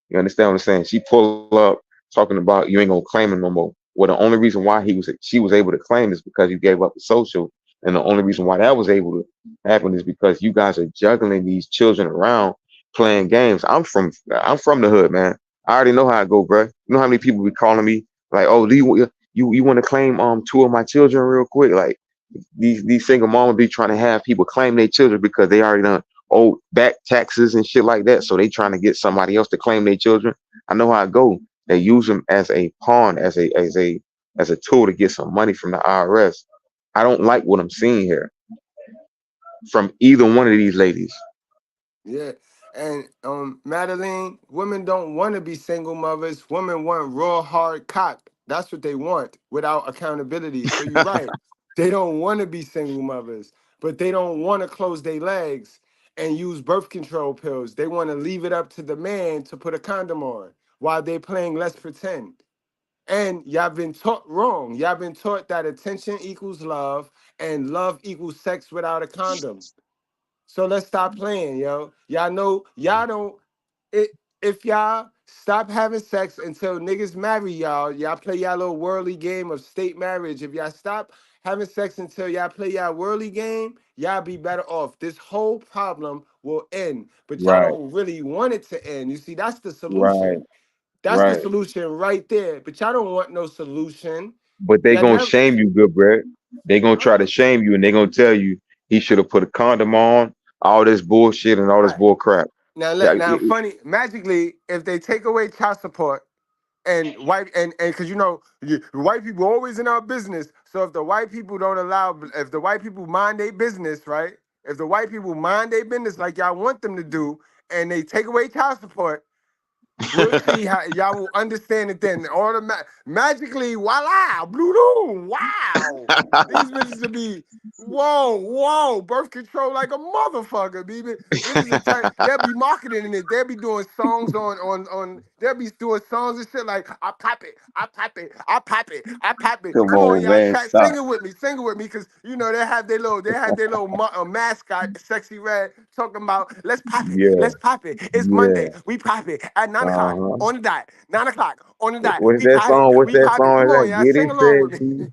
You understand what I'm saying? She pull up talking about you ain't gonna claim him no more. Well, the only reason why she was able to claim is because you gave up the social, and the only reason why that was able to happen is because you guys are juggling these children around playing games. I'm from the hood, man. I already know how I go, bro. You know how many people be calling me Like, oh, do you want to claim two of my children real quick? Like these single moms be trying to have people claim their children because they already done owe back taxes and shit like that. So they trying to get somebody else to claim their children. I know how it go. They use them as a pawn, as a tool to get some money from the IRS. I don't like what I'm seeing here from either one of these ladies. Yeah. And Madeline, women don't want to be single mothers. Women want raw, hard cock. That's what they want without accountability. So you're right. They don't want to be single mothers, but they don't want to close their legs and use birth control pills. They want to leave it up to the man to put a condom on while they're playing let's pretend. And y'all been taught wrong. Y'all been taught that attention equals love and love equals sex without a condom. So let's stop playing, yo. Y'all know y'all don't. If y'all stop having sex until niggas marry y'all, y'all play y'all little worldly game of state marriage. If y'all stop having sex until y'all play y'all worldly game, y'all be better off. This whole problem will end, but y'all Right, don't really want it to end. You see, that's the right, solution. That's the right. solution right there. But y'all don't want no solution. But they Y'all gonna never. shame you, good bread. They gonna try to shame you, and they gonna tell you he should have put a condom on, all this bullshit and all this Right. bull crap. That Now, funny. Magically, if they take away child support, and white and because white people always in our business. So if the white people don't allow, if the white people mind their business, right? If the white people mind their business like y'all want them to do, and they take away child support, we'll see how y'all will understand it then. Magically, voila, blue doom, wow. These bitches will be, whoa, birth control like a motherfucker, baby. Bitches will they'll be marketing it. They'll be doing songs they'll be doing songs and shit like, I pop it, I pop it, I pop it, I pop it. Come Come on, on, y'all, man, stop. sing it with me, because they had their little mascot, Sexy Red, talking about Yeah, let's pop it. It's Monday, yeah. we pop it at 9 o'clock Uh-huh. on the dot. 9 o'clock on the dot. What's We that pop it. song? What's We that pop it. song? Come on, Like, y'all, get sing it, along with sexy. me.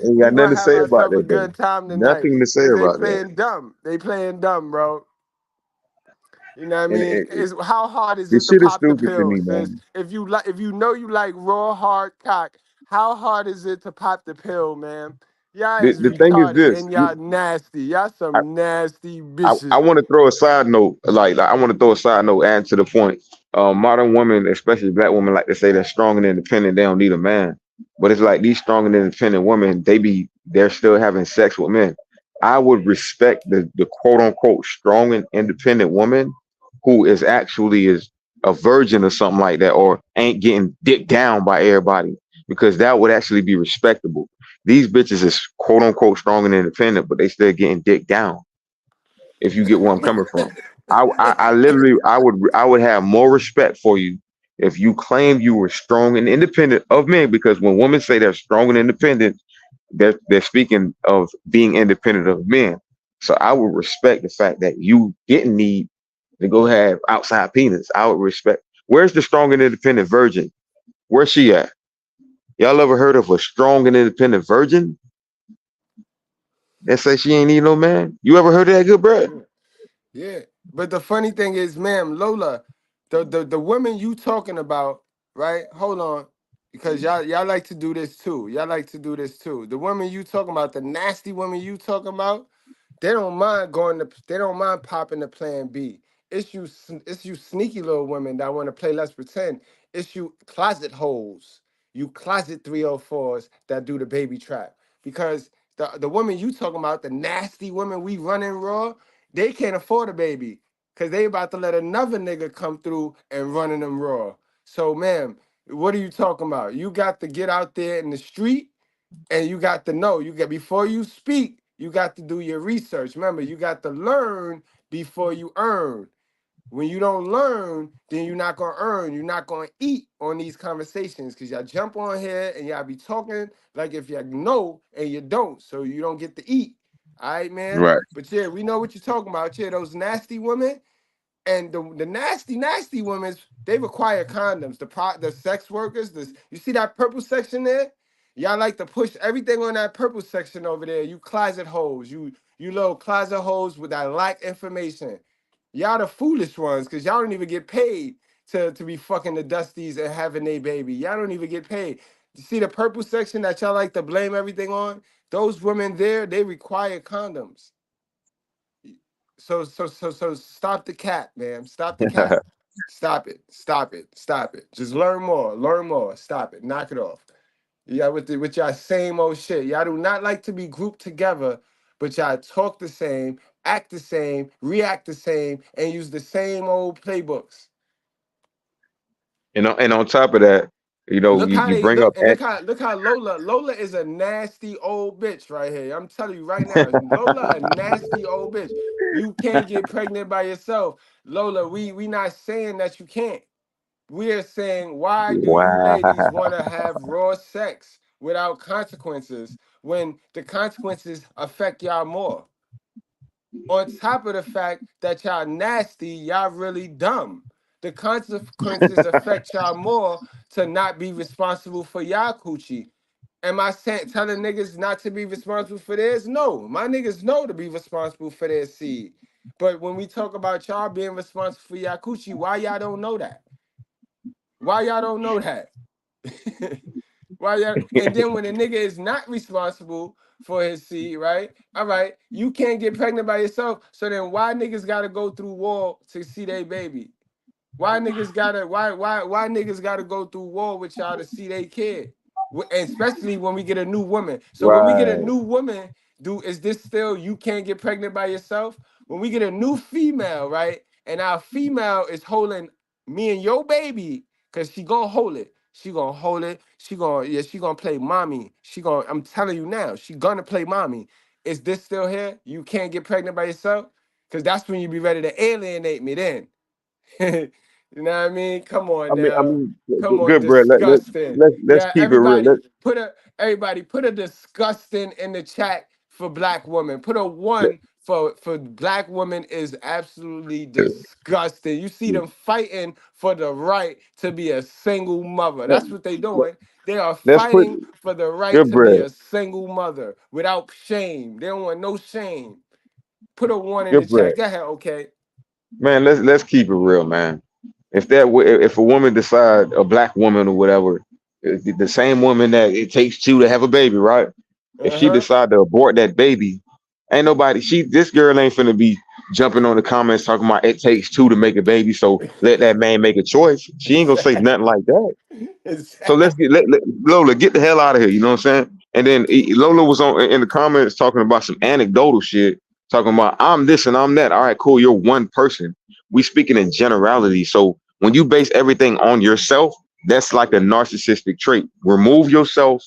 Ain't We got nothing gonna to have say about ourselves a that though. good time tonight. Nothing to say Cause they about that. playing dumb. They playing dumb, bro. You know what I And mean? How hard is this it to shit is pop the stupid to pill, me, sis? man. If you know you like raw hard cock, how hard is it to pop the pill, man? Y'all is The thing is retarded this. and y'all nasty. Y'all some nasty I bitches. want to throw a side note, like I want to throw a side note, add to the point. Modern women, especially black women, like to say they're strong and independent. They don't need a man, but it's like these strong and independent women, they're still having sex with men. I would respect the quote unquote strong and independent woman who is a virgin or something like that, or ain't getting dicked down by everybody, because that would actually be respectable. These bitches is quote unquote strong and independent, but they still getting dicked down, if you get where I'm coming from. I literally I would have more respect for you if you claimed you were strong and independent of men, because when women say they're strong and independent, they're speaking of being independent of men. So I would respect the fact that you didn't need to go have outside penis. I would respect. Where's the strong and independent virgin? Where's she at? Y'all ever heard of a strong and independent virgin that say she ain't need no man? You ever heard of that, good bread? Yeah, but the funny thing is, ma'am, Lola, the women you talking about, right? Hold on, because y'all like to do this too. Y'all like to do this too. The women you talking about, the nasty women you talking about, they don't mind popping the plan B. It's you sneaky little women that want to play let's pretend. It's you closet holes, you closet 304s that do the baby trap. Because the women you talking about, the nasty women we running raw, they can't afford a baby. Cause they about to let another nigga come through and running them raw. So ma'am, what are you talking about? You got to get out there in the street and you got to know. You got, before you speak, you got to do your research. Remember, you got to learn before you earn. When you don't learn, then you're not gonna earn. You're not gonna eat on these conversations, because y'all jump on here and y'all be talking like if you know and you don't, so you don't get to eat. All right, man. Right. But yeah, we know what you're talking about. Yeah, those nasty women. And the nasty women, they require condoms. The sex workers, you see that purple section there? Y'all like to push everything on that purple section over there. You closet hoes, you little closet hoes with that lack information. Y'all the foolish ones, because y'all don't even get paid to be fucking the Dusties and having a baby. Y'all don't even get paid. You see the purple section that y'all like to blame everything on? Those women there, they require condoms. So stop the cap, man. Stop the cap. Stop it. Stop it. Stop it. Just learn more. Learn more. Stop it. Knock it off. Yeah, with y'all same old shit. Y'all do not like to be grouped together, but y'all talk the same, act the same, react the same, and use the same old playbooks. And on top of that, you know, Look how you they bring up look how Lola is a nasty old bitch right here. I'm telling you right now, Lola a nasty old bitch. You can't get pregnant by yourself. Lola, we not saying that you can't. We are saying, why do you wow. ladies want to have raw sex without consequences when the consequences affect y'all more? On top of the fact that y'all nasty, y'all really dumb. The consequences affect y'all more to not be responsible for y'all coochie. Am I telling niggas not to be responsible for theirs? No, my niggas know to be responsible for their seed. But when we talk about y'all being responsible for y'all coochie, why y'all don't know that? Why y'all don't know that? Why y'all? And then when a nigga is not responsible for his seed, right? All right, you can't get pregnant by yourself. So then why niggas gotta go through war to see their baby? Why niggas gotta go through war with y'all to see their kid? And especially when we get a new woman. So when we get a Right. new woman, is this still you can't get pregnant by yourself? When we get a new female, right? And our female is holding me and your baby, because she gonna hold it. She gonna hold it. She gonna play mommy. I'm telling you now, she gonna play mommy. Is this still here? You can't get pregnant by yourself? Because that's when you be ready to alienate me then. You know what I mean? Come on I now. mean, Come on, good bread. disgusting. Let's Yeah, keep it real. everybody put a disgusting in the chat for black woman. Put a one for black women is absolutely disgusting. You see them fighting for the right to be a single mother. That's what they doing. They are Let's put fighting for the right good to be bread. a single mother without shame. They don't want no shame. Put a one in the Good bread. chat. Go ahead, okay. Man, let's keep it real, man. If a woman decide, a black woman or whatever, the same woman that it takes two to have a baby, right? If she Uh-huh. decide to abort that baby, ain't nobody. This girl ain't finna be jumping on the comments talking about it takes two to make a baby, so let that man make a choice. She ain't gonna say nothing like that. So let's Exactly. let Lola get the hell out of here. You know what I'm saying? And then Lola was on in the comments talking about some anecdotal shit, talking about I'm this and I'm that. All right, cool. You're one person. We speaking in generality. So when you base everything on yourself, that's like a narcissistic trait. Remove yourself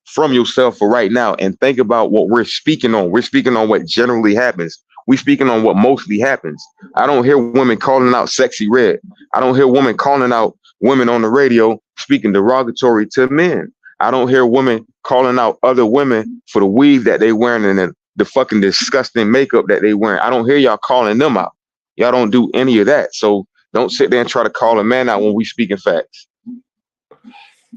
from yourself for right now and think about what we're speaking on. We're speaking on what generally happens. We speaking on what mostly happens. I don't hear women calling out sexy red. I don't hear women calling out women on the radio speaking derogatory to men. I don't hear women calling out other women for the weave that they wearing and the fucking disgusting makeup that they wearing. I don't hear y'all calling them out. Y'all don't do any of that. So don't sit there and try to call a man out when we speaking facts.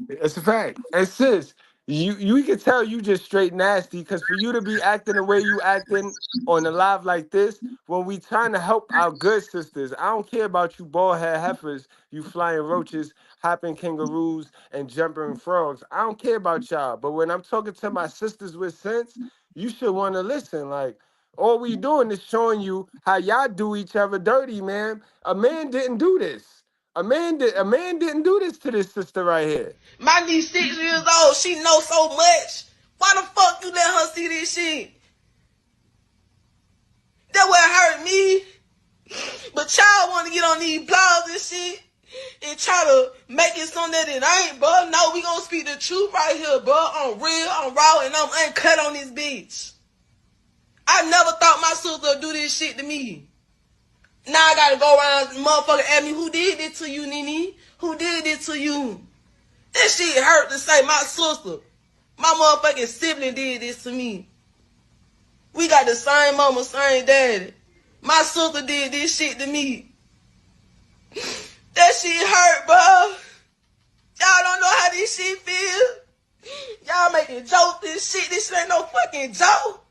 It's a fact. And sis, you can tell you just straight nasty because for you to be acting the way you acting on the live like this, when we trying to help our good sisters, I don't care about you bald head heifers, you flying roaches, hopping kangaroos, and jumping frogs. I don't care about y'all. But when I'm talking to my sisters with sense, you should want to listen. Like, all we doing is showing you how y'all do each other dirty, man. A man didn't do this. A man didn't do this to this sister right here. My niece 6 years old. She knows so much. Why the fuck you let her see this shit? That what hurt me. But y'all want to get on these blogs and shit and try to make it something that it ain't, bro. No, we gonna speak the truth right here, bro. I'm real, I'm raw, and I'm uncut on this bitch. I never thought my sister would do this shit to me. Now I gotta go around motherfucker ask me, who did this to you, Nene? Who did this to you? That shit hurt to say my sister. My motherfucking sibling did this to me. We got the same mama, same daddy. My sister did this shit to me. That shit hurt, bro. Y'all don't know how this shit feel. Y'all making jokes this shit. This shit ain't no fucking joke.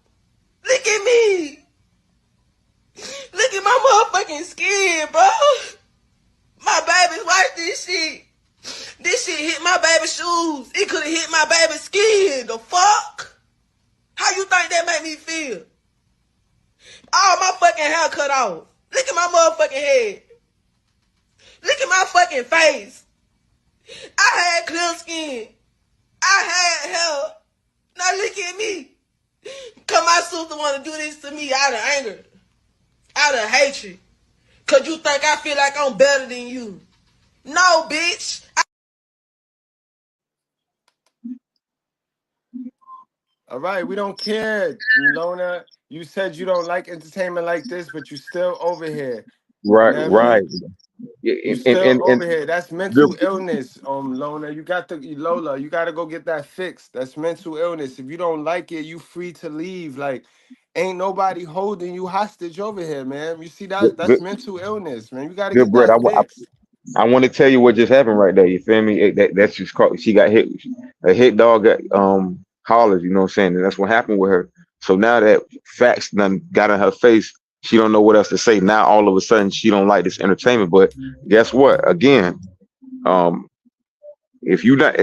Look at me. Look at my motherfucking skin, bro. My baby's white wearing shoes. It could have hit my baby's skin. The fuck? How you think that made me feel? All my fucking hair cut off. Look at my motherfucking head. Look at my fucking face. I had clear skin. I had hair. Now look at me. Cause my sister wanna do this to me out of anger. Out of hatred. Cause you think I feel like I'm better than you. No, bitch. All right, we don't care, Lona. You said you don't like entertainment like this, but you still over here. Right, You know what I right. mean? Yeah, You and still over and here. That's mental illness, Lona. You got to Lola. You got to go get that fixed. That's mental illness. If you don't like it, you free to leave. Like, ain't nobody holding you hostage over here, man. You see good, that's good, mental illness, man. You got to good get bread. that fixed. I want to tell you what just happened right there. You feel me? That's just called. She got hit. A hit dog got hollers. You know what I'm saying? And that's what happened with her. So now that facts done got in her face, she don't know what else to say. Now all of a sudden she don't like this entertainment. But guess what? Again, if you not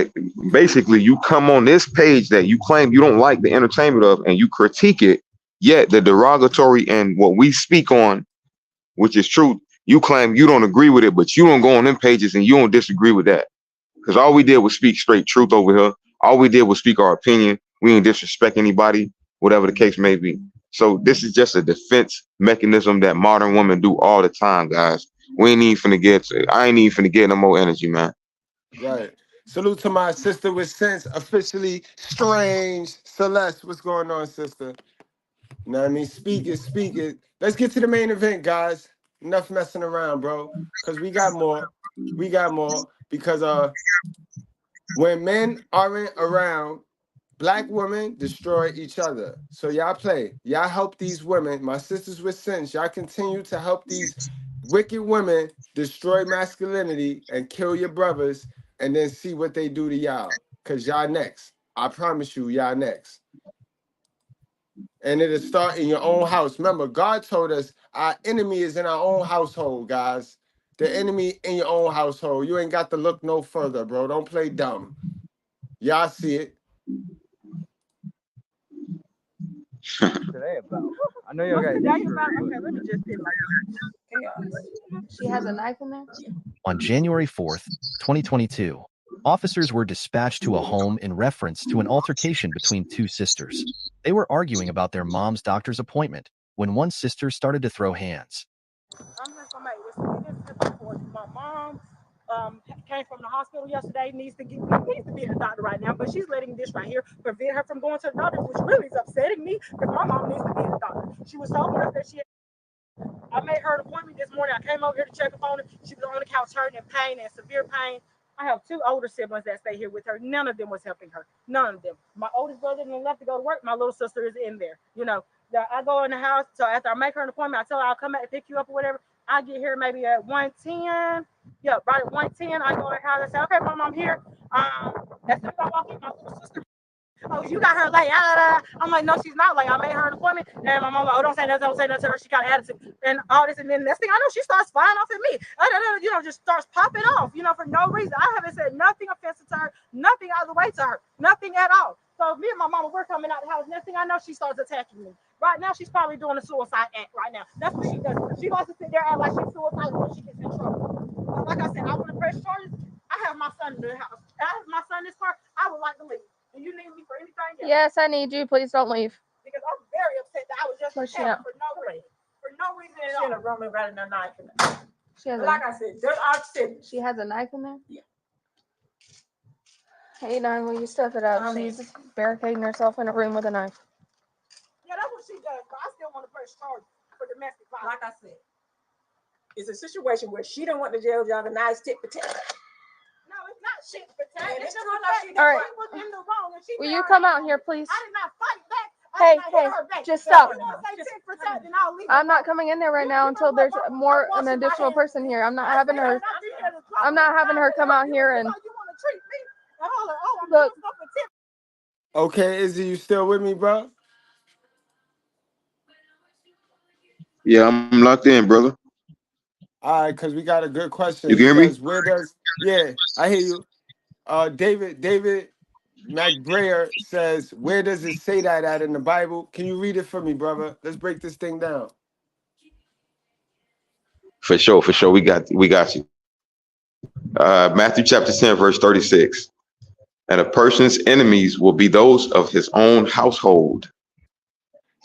basically you come on this page that you claim you don't like the entertainment of and you critique it, yet the derogatory and what we speak on, which is truth, you claim you don't agree with it, but you don't go on them pages and you don't disagree with that. Because all we did was speak straight truth over here. All we did was speak our opinion. We didn't disrespect anybody, whatever the case may be. So this is just a defense mechanism that modern women do all the time, guys. We ain't even finna get to it. I ain't even finna get no more energy, man. Right. Salute to my sister with sense, officially strange. Celeste, what's going on, sister? You know what I mean? Speak it, speak it. Let's get to the main event, guys. Enough messing around, bro. Because we got more. We got more. Because when men aren't around, black women destroy each other. So y'all play. Y'all help these women. My sisters with sense. Y'all continue to help these wicked women destroy masculinity and kill your brothers and then see what they do to y'all. Because y'all next. I promise you, y'all next. And it'll start in your own house. Remember, God told us our enemy is in our own household, guys. The enemy in your own household. You ain't got to look no further, bro. Don't play dumb. Y'all see it. Today about. I know y'all got. Okay, let me just sit like this. She has a knife in there? On January 4th, 2022, officers were dispatched to a home in reference to an altercation between two sisters. They were arguing about their mom's doctor's appointment when one sister started to throw hands. I'm just gonna make this my mom came from the hospital yesterday, needs to be at the doctor right now, but she's letting this right here prevent her from going to the doctor, which really is upsetting me because my mom needs to be at the doctor. She was telling us that I made her an appointment this morning. I came over here to check up on her. She was on the couch hurting in pain and severe pain. I have two older siblings that stay here with her. None of them was helping her. None of them. My oldest brother didn't left to go to work. My little sister is in there. You know, I go in the house. So after I make her an appointment, I tell her I'll come back and pick you up or whatever. I get here maybe at 1:10. Yeah, right at 1:10. I go in the house. I say, okay, mom, I'm here. As soon as I walk in, my little sister, oh, you got her late. I'm like, no, she's not late. I made her an appointment. And my mom like, oh, don't say nothing to her. She got an attitude and all this. And then next thing I know, she starts flying off at me. You know, just starts popping off, you know, for no reason. I haven't said nothing offensive to her, nothing out of the way to her, nothing at all. So me and my mama, we're coming out the house. Next thing I know, she starts attacking me. Right now, she's probably doing a suicide act right now. That's what she does. She wants to sit there and act like she's suicidal when she gets in trouble. Like I said, I want to press charges. I have my son in the house. I have my son in this car. I would like to leave. Do you need me for anything else? Yes, I need you. Please don't leave. Because I'm very upset that I was just attacked for no reason. For no reason at all. She in a room and running a knife in there. She has like I said, there's our siblings. She has a knife in there? Yeah. Hey, Nine, will you step it up? She's barricading herself in a room with a knife. Yeah, that's what she does. But I still want to press charges for domestic violence. Like I said, it's a situation where she don't want the jail job and now it's tit for tat. No, it's not shit for tat. It's just like all right. She was in the wrong. And she will you come out here, please? I did not fight back. Hey, just stop. Then I'll leave. I'm not coming in there right now until there's an additional person here. I'm not having her come out here and look. Okay, Izzy, you still with me, bro? Yeah, I'm locked in, brother. All right, because we got a good question. You can hear me? Where does I hear you. David McBrayer says, where does it say that at in the Bible? Can you read it for me, brother? Let's break this thing down. For sure, for sure. We got you. Matthew chapter 10, verse 36. And a person's enemies will be those of his own household.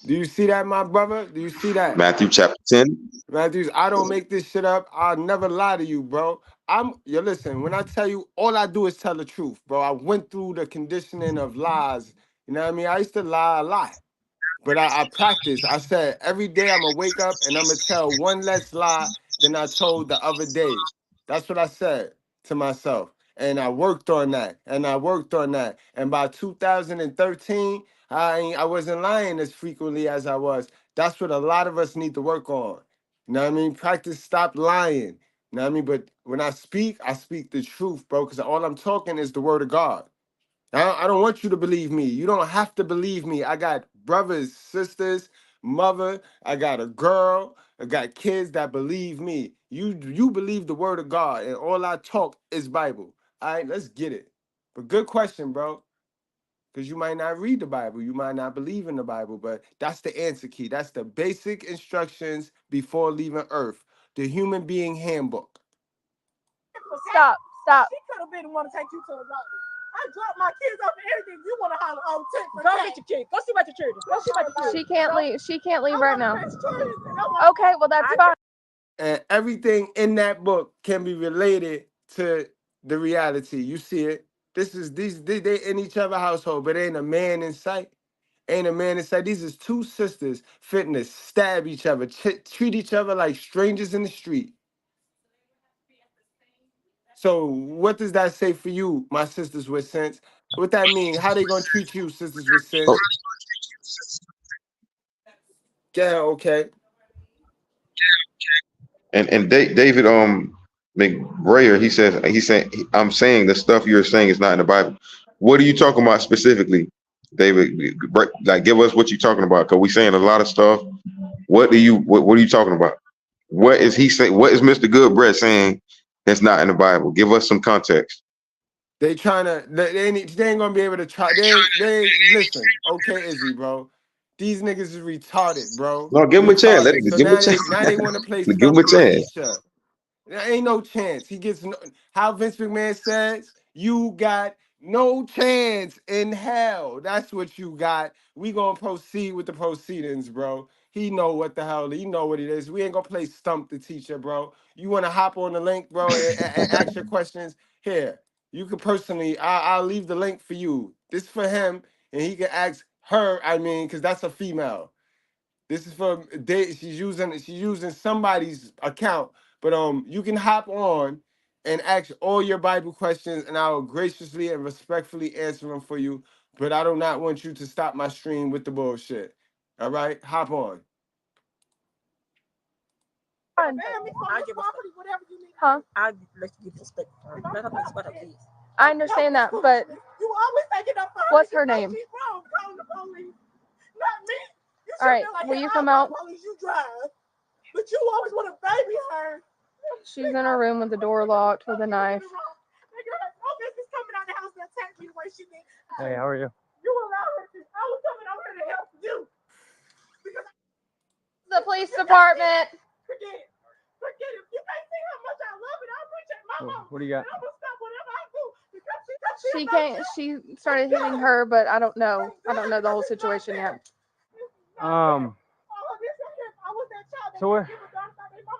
Do you see that, my brother? Do you see that? Matthew chapter 10. Matthews, I don't make this shit up. I'll never lie to you, bro. Listen, when I tell you, all I do is tell the truth, bro. I went through the conditioning of lies. You know what I mean? I used to lie a lot. But I practiced. I said every day I'm gonna wake up and I'm gonna tell one less lie than I told the other day. That's what I said to myself. And I worked on that. And I worked on that. And by 2013, I wasn't lying as frequently as I was. That's what a lot of us need to work on. You know what I mean? Practice stop lying. You know what I mean? But when I speak the truth, bro, because all I'm talking is the word of God. I don't want you to believe me. You don't have to believe me. I got brothers, sisters, mother. I got a girl. I got kids that believe me. You believe the word of God, and all I talk is Bible. All right, let's get it. But good question, bro. Because you might not read the Bible. You might not believe in the Bible, but that's the answer key. That's the basic instructions before leaving Earth. The human being handbook. Stop. She could have been the one to take you to a doctor. I dropped my kids off and everything. You want to holler, oh, go get your kids. Go see about your children. Go see about your children. She can't leave. She can't leave right now. Okay, well that's fine. And everything in that book can be related to the reality. You see it. They in each other household, but ain't a man in sight. Ain't a man in sight. These is two sisters fitting to stab each other, treat each other like strangers in the street. So what does that say for you, my sisters with sense? What that mean? How they gonna treat you, sisters with sense? Oh, Yeah, okay. and David McBrayer, he said I'm saying the stuff you're saying is not in the Bible. What are you talking about specifically, David? Like, give us what you're talking about, because we saying a lot of stuff. What are you talking about? What is he saying? What is Mr. Goodbread saying that's not in the Bible? Give us some context. They ain't gonna be able to try. They listen. Okay, Izzy, bro. These niggas is retarded, bro. No, give him a chance. Retarded. So Give him a now they chance. want to play Give him stump a the chance. teacher. There ain't no chance. He gets no, how Vince McMahon says, you got no chance in hell. That's what you got. We gonna proceed with the proceedings, bro. He know what the hell. He know what it is. We ain't gonna play stump the teacher, bro. You wanna hop on the link, bro, and ask your questions here. You can personally. I'll leave the link for you. This is for him, and he can ask her. I mean, because that's a female. This is for she's using somebody's account, but you can hop on and ask all your Bible questions, and I will graciously and respectfully answer them for you. But I do not want you to stop my stream with the bullshit. All right, hop on. I give property, whatever you need. Huh? I let you give respect. Let her respect her kids. I understand that, but You always taking up for her. what's her name? She's wrong. Calling the police. Not me. You All right, feel like will you I come call out? the police, you drive. But you always want to baby her. She's in her room with the door locked with a knife. Oh, this is coming out of the house to attack me the way she did. Hey, how are you? You allowed her to. I was coming over here to help you. The police department. Forget it. Forget it. You can't see how much I love it. I appreciate my mom. What do you got? I'm gonna stop whatever I do because She can't. She started hitting her, but I don't know. I don't know the whole situation yet. So what?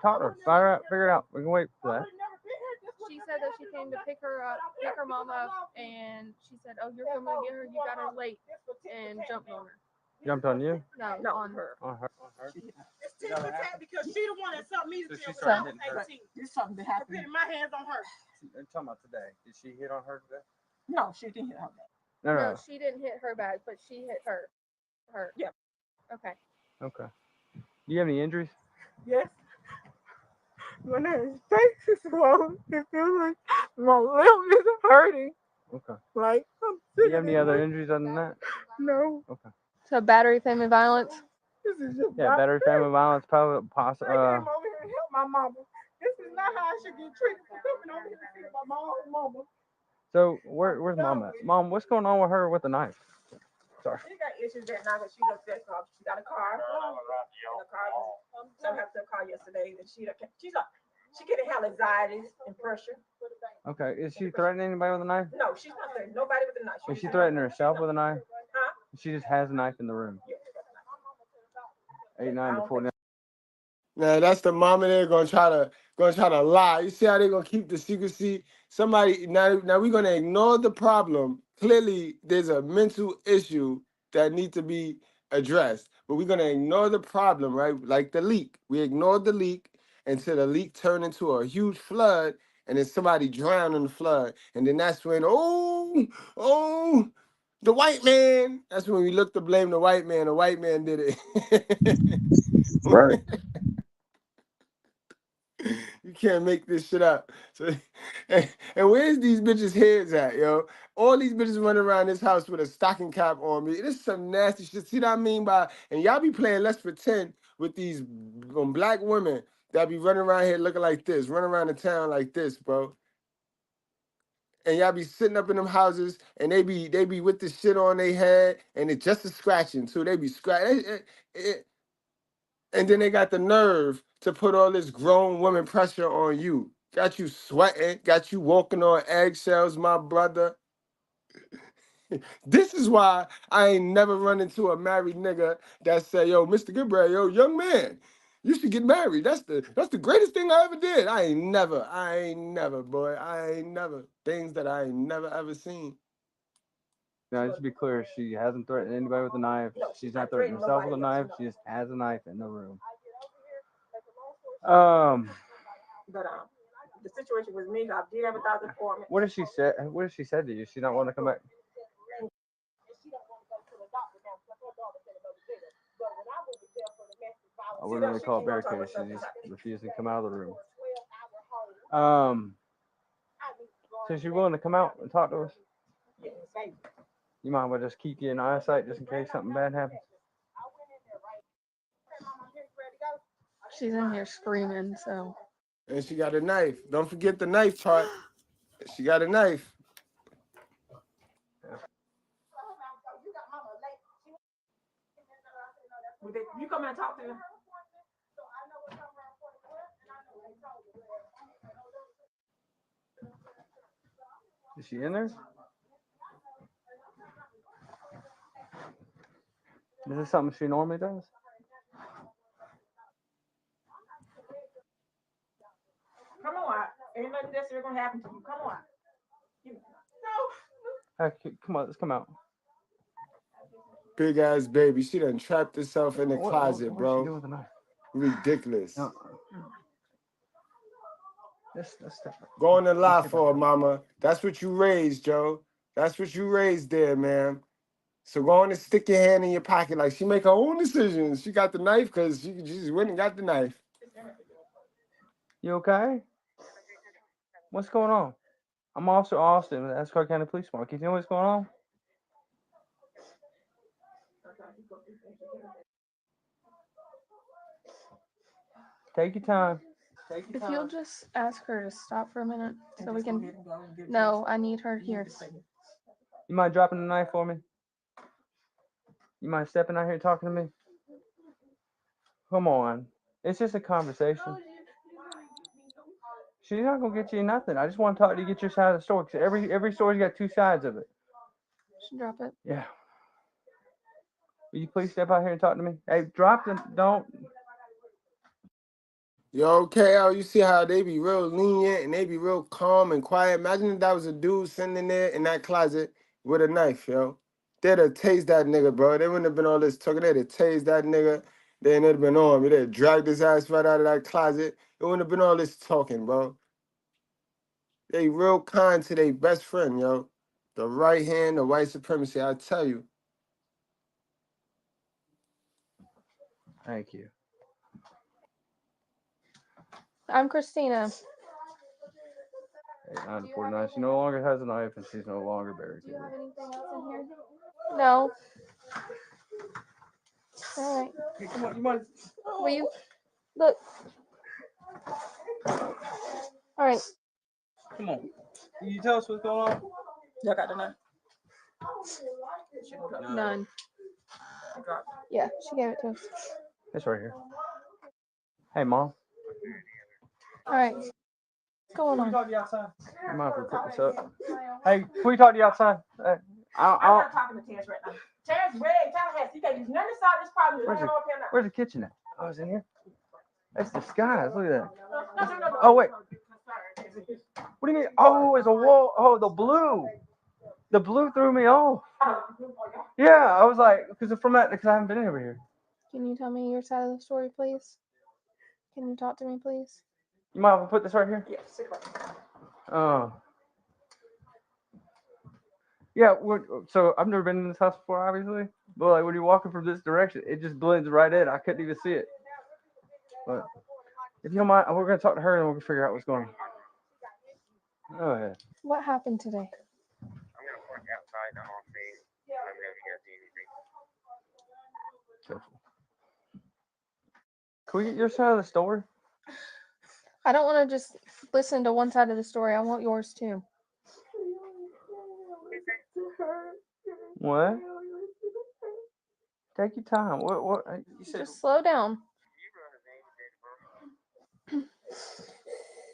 Talk to her. Figure it out. We can wait for that. She said that she came to pick her mom up, and she said, "Oh, you're coming to get her. You got her late," and jumped on her. Jumped on you? No, on her. On her. It's tit for tat because she the one that sent me to jail So when I was she started 18. There's something that happened. Putting my hands on her. I'm talking about today. Did she hit on her today? No, she didn't hit her back. No. No, she didn't hit her back, but she hit her. Yep. Okay. Okay. Do you have any injuries? Yes. When her face is swollen, it feels like my limb is hurting. Okay. Like Do you have any other injuries other than that? No. Okay. So battery, family violence. This is just Yeah, battery, family violence, probably I came over here and help my mama. This is not how I should get treated for coming over here to see my own mama. So where's mom at? Mom, what's going on with her with the knife? Sorry. She got issues that night, but she's upset. So she got a car. And the car somehow took a car yesterday. And she getting hell anxiety and pressure. Okay. Is she threatening anybody with a knife? No, she's not threatening nobody with a knife. Is she threatening herself with a knife? Huh? She just has a knife in the room. 8-9 to 49. Now that's the mama there gonna try to lie. You see how they gonna keep the secrecy? Somebody now we're gonna ignore the problem. Clearly, there's a mental issue that needs to be addressed, but we're gonna ignore the problem, right? Like the leak. We ignored the leak until the leak turned into a huge flood, and then somebody drowned in the flood, and then that's when the white man. That's when we look to blame the white man. The white man did it. Right. You can't make this shit up. So, and where's these bitches' heads at, yo? All these bitches running around this house with a stocking cap on me. This is some nasty shit. See what I mean by? And y'all be playing let's pretend with these black women that be running around here looking like this, running around the town like this, bro. And y'all be sitting up in them houses, and they be with this shit on their head, and it's just a scratching too. They be scratching. And then they got the nerve to put all this grown woman pressure on you. Got you sweating, got you walking on eggshells, my brother. This is why I ain't never run into a married nigga that say, yo, Mr. Goodbread, yo, young man, you should get married. That's the greatest thing I ever did. I ain't never, boy. I ain't never. Things that I ain't never ever seen. Now, just to be clear, she hasn't threatened anybody with a knife. She's not threatening herself with a knife. She just has a knife in the room. But the situation was me. I did have a doctor's appointment. What did she say? What did she say to you? She not want to come back. I wouldn't really call it barricaded. She just refused to come out of the room. Since you're willing to come out and talk to us, you might well just keep you in eyesight just in case something bad happens. She's in here screaming, so. And she got a knife. Don't forget the knife part. She got a knife. You come and talk to him. Is she in there? Is this something she normally does? Come on. Ain't nothing that's ever gonna happen to you. Come on. No. Hey, come on, let's come out. Big ass baby. She done trapped herself in the closet, What's bro. she doing with the knife? Ridiculous. No. Let's step back. Go on and lie for her, mama. That's what you raised, Joe. That's what you raised there, man. So go on and stick your hand in your pocket. Like she make her own decisions. She got the knife because she just went and got the knife. You okay? What's going on? I'm Officer Austin with the Escort County Police Department. Can you tell me what's going on? Take your time. If you'll just ask her to stop for a minute so we can. No, I need her here. You mind dropping the knife for me? You mind stepping out here and talking to me? Come on. It's just a conversation. She's not gonna get you nothing. I just want to talk to you, get your side of the story. Cause every story's got two sides of it. Drop it. Yeah. Will you please step out here and talk to me? Hey, drop them. Don't. Yo, okay, you see how they be real lenient and they be real calm and quiet. Imagine if that was a dude sitting in there in that closet with a knife, yo. They'd have tased that nigga, bro. They wouldn't have been all this talking. They'd have tased that nigga. Then it'd have been on me. They'd have dragged his ass right out of that closet. It wouldn't have been all this talking, bro. They real kind to their best friend, yo. The right hand, the white supremacy, I tell you. Thank you. I'm Christina. 8-9-49. She no longer has a knife and she's no longer barricaded. Do you have anything else in here? No. All right. Hey, come on, you mind? Will you look? All right. Come on. Can you tell us what's going on? Y'all got the knife? None. Yeah, she gave it to us. It's right here. Hey, Mom. All right. What's going on? Talk to you outside. You might have to pick this up. Hey, can we talk to you outside? I'm not talking to Terrence right now. Terrence red, Tallahassee. You can't use none inside this problem. Where's the kitchen at? Oh, it's in here. That's disguise. Look at that. Oh, wait. What do you mean? Oh, it's a wall. Oh, the blue. The blue threw me off. Yeah, I was like, because I haven't been over here. Can you tell me your side of the story, please? Can you talk to me, please? You might have to put this right here. Yeah, sit right. Yeah, so I've never been in this house before, obviously. But like when you're walking from this direction, it just blends right in. I couldn't even see it. But if you don't mind, we're gonna talk to her and we're gonna figure out what's going on. Go ahead. What happened today? I'm gonna park outside the office. Let me know if you guys see anything. Careful. Can we get your side of the story? I don't want to just listen to one side of the story. I want yours too. What? Take your time. What? You said. Just slow down.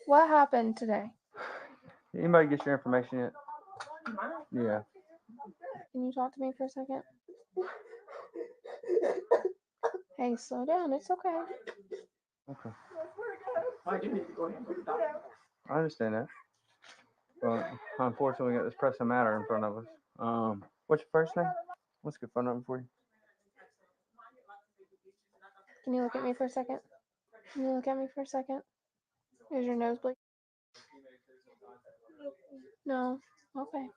What happened today? Anybody get your information yet? Yeah. Can you talk to me for a second? Hey, slow down. It's okay. Okay. I do need to go ahead and put it down. I understand that. Well, unfortunately, we got this pressing matter in front of us. What's your first name? What's a good phone number for you? Can you look at me for a second? Can you look at me for a second? Is your nose bleeding? No. Okay.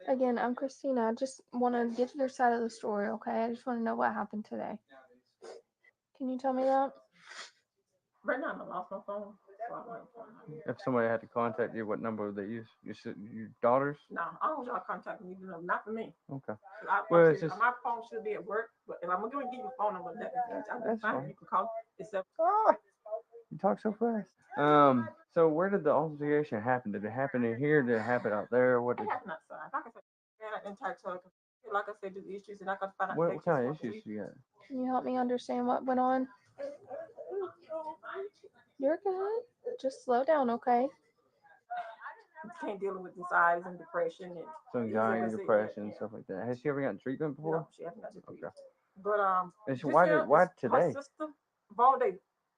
Again, I'm Christina. I just want to get to your side of the story, okay? I just want to know what happened today. Can you tell me that? Right now, I lost my phone. If somebody had to contact you, what number would they use? Your daughter's? No, I don't want y'all contacting me. No, not for me. Okay. Well, it's just my phone should be at work, but if I'm going to give you a phone number, that's fine. You can call. It's up. You talk so fast. So where did the altercation happen? Did it happen in here? Did it happen out there? What did it happen outside? Like I said, I didn't talk to her. Like I said, the issues, and I got to find out. What kind of issues you got? Can you help me understand what went on? You're good. Just slow down, okay? Can't deal with anxiety and depression and so anxiety, depression, and stuff like that. Has she ever gotten treatment before? No, she hasn't gotten treatment. Okay. But why today? My sister, all day,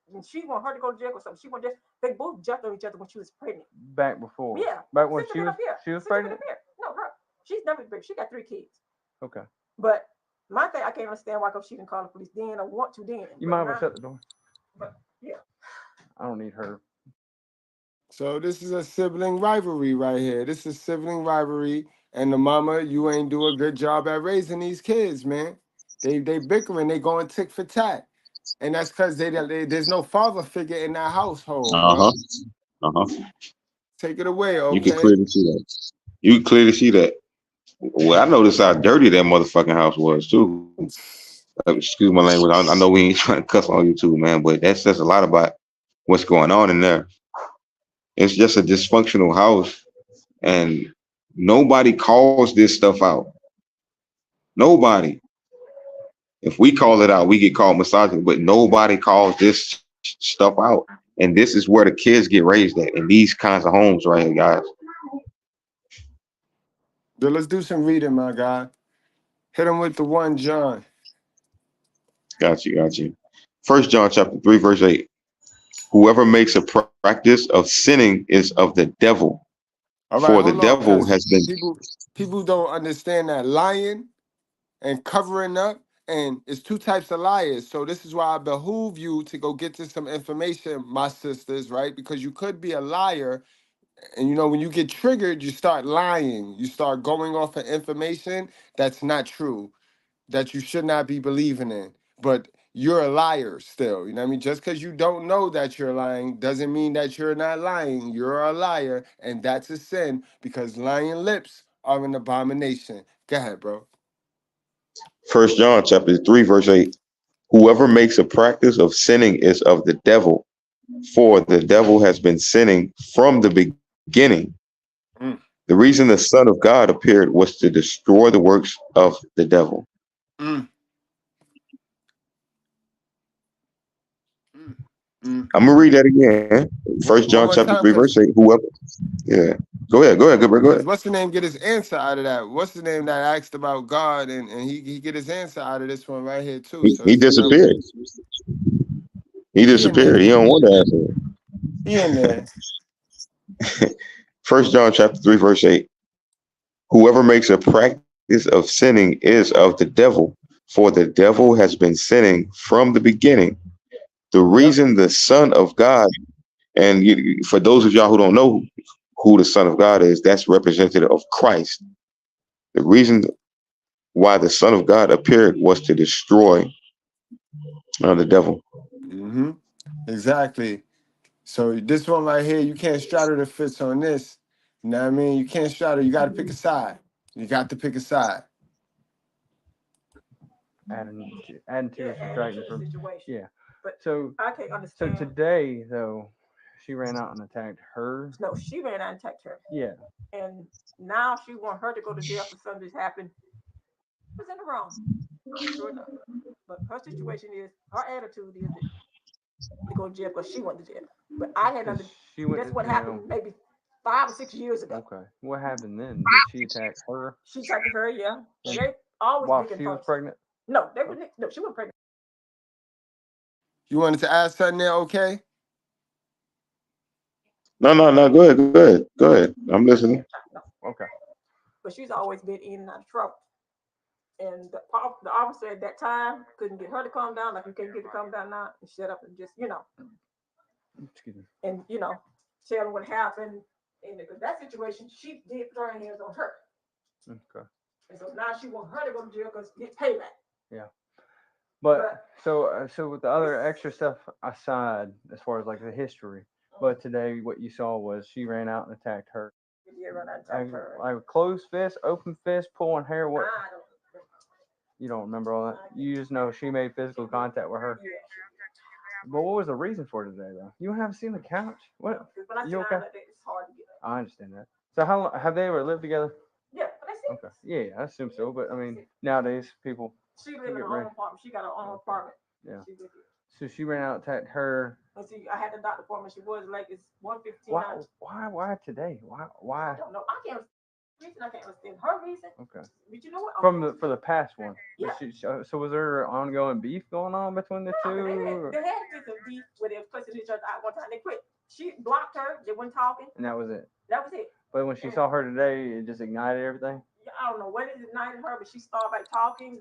when she want her to go to jail or something, she want just they both jumped on each other when she was pregnant. Back before. Yeah. Back when she was pregnant. No, her. She's never pregnant. She got 3 kids. Okay. But my thing, I can't understand why she didn't call the police then or want to then. You might have shut the door. But yeah. I don't need her. So this is a sibling rivalry right here. This is sibling rivalry, and the mama, you ain't do a good job at raising these kids, man. They bickering, they going tick for tat, and that's because there's no father figure in that household. Take it away, okay? You can clearly see that. You can clearly see that. Well, I noticed how dirty that motherfucking house was too. Excuse my language. I know we ain't trying to cuss on you too, man, but that says a lot about what's going on in there. It's just a dysfunctional house, and nobody calls this stuff out. Nobody. If we call it out, we get called misogyny, but nobody calls this stuff out. And this is where the kids get raised at, in these kinds of homes right here, guys. So let's do some reading, my guy. Hit him with the 1 John. Got you. 1 John chapter 3, verse 8. Whoever makes a practice of sinning is of the devil. All right, for the devil has been. People don't understand that lying and covering up, and it's 2 types of liars. So this is why I behoove you to go get to some information, my sisters, right? Because you could be a liar, and when you get triggered, you start lying. You start going off of information that's not true, that you should not be believing in. But you're a liar still. You know what I mean? Just because you don't know that you're lying doesn't mean that you're not lying. You're a liar, and that's a sin, because lying lips are an abomination. Go ahead, bro. 1 John chapter 3, verse 8. Whoever makes a practice of sinning is of the devil, for the devil has been sinning from the beginning. The reason the Son of God appeared was to destroy the works of the devil. Mm. I'm gonna read that again. First One John more chapter time, 3, verse because 8. Whoever, yeah. Go ahead, Goodbread, go ahead. what's the name get his answer out of that? What's the name that asked about God, and he get his answer out of this one right here too. So He this is number. disappeared. He He in there. disappeared. He don't want to answer He in there. it. First John chapter 3, verse 8. Whoever makes a practice of sinning is of the devil, for the devil has been sinning from the beginning. The reason the Son of God, and for those of y'all who don't know who the Son of God is, that's representative of Christ. The reason why the Son of God appeared was to destroy the devil. Mm-hmm. Exactly. So this one right here, you can't straddle the fence on this. You know what I mean? You can't straddle. You got to pick a side. You got to pick a side. Adding to or subtracting from situation. But So I can't understand. so today though, she ran out and attacked her. No, she ran out and attacked her. Yeah. And now she want her to go to jail for something that's happened. Who's in the wrong? Sure enough. But her situation is, her attitude is that to go to jail because she went to jail. But I had under. That's what happened maybe 5 or 6 years ago. Okay. What happened then? Did she attack her? She attacked her, yeah. They always while making she was fun. pregnant? No, no, she wasn't pregnant. You wanted to ask something there, okay? No. Go ahead. I'm listening. Okay. But she's always been in and out of trouble. And the officer at that time couldn't get her to calm down, like you can't get her to calm down now, and shut up and just, Excuse me. and tell them what happened. And because that situation, she did throw her hands on her. Okay. And so now she wants her to go to jail because get payback. Yeah. But so with the other extra stuff aside, as far as like the history, but today what you saw was she ran out and attacked her. Yeah, run out and attack her. Like closed fist, open fist, pulling hair. What? I don't. You don't remember all that? You just know she made physical contact with her. Yeah. But what was the reason for today, though? You haven't seen the couch? What? When I You okay? it's hard to get up. I understand that. So how long have they ever lived together? Yeah, but that's it. Okay. Yeah, I assume so. But I mean, nowadays people. She live in her own apartment. She got her own apartment. Yeah. So she ran out, attacked her. And see, I had the doctor appointment. She was like, it's 1:15. Why today? Why? I don't know. I can't understand her reason. Okay. But you know what? For the past one. Yeah. So was there ongoing beef going on between the two? They had some beef where they was cussing each other out one time. They quit. She blocked her. They weren't talking. And that was it. That was it. But when she saw her today, it just ignited everything. I don't know what it ignited her, but she started like talking.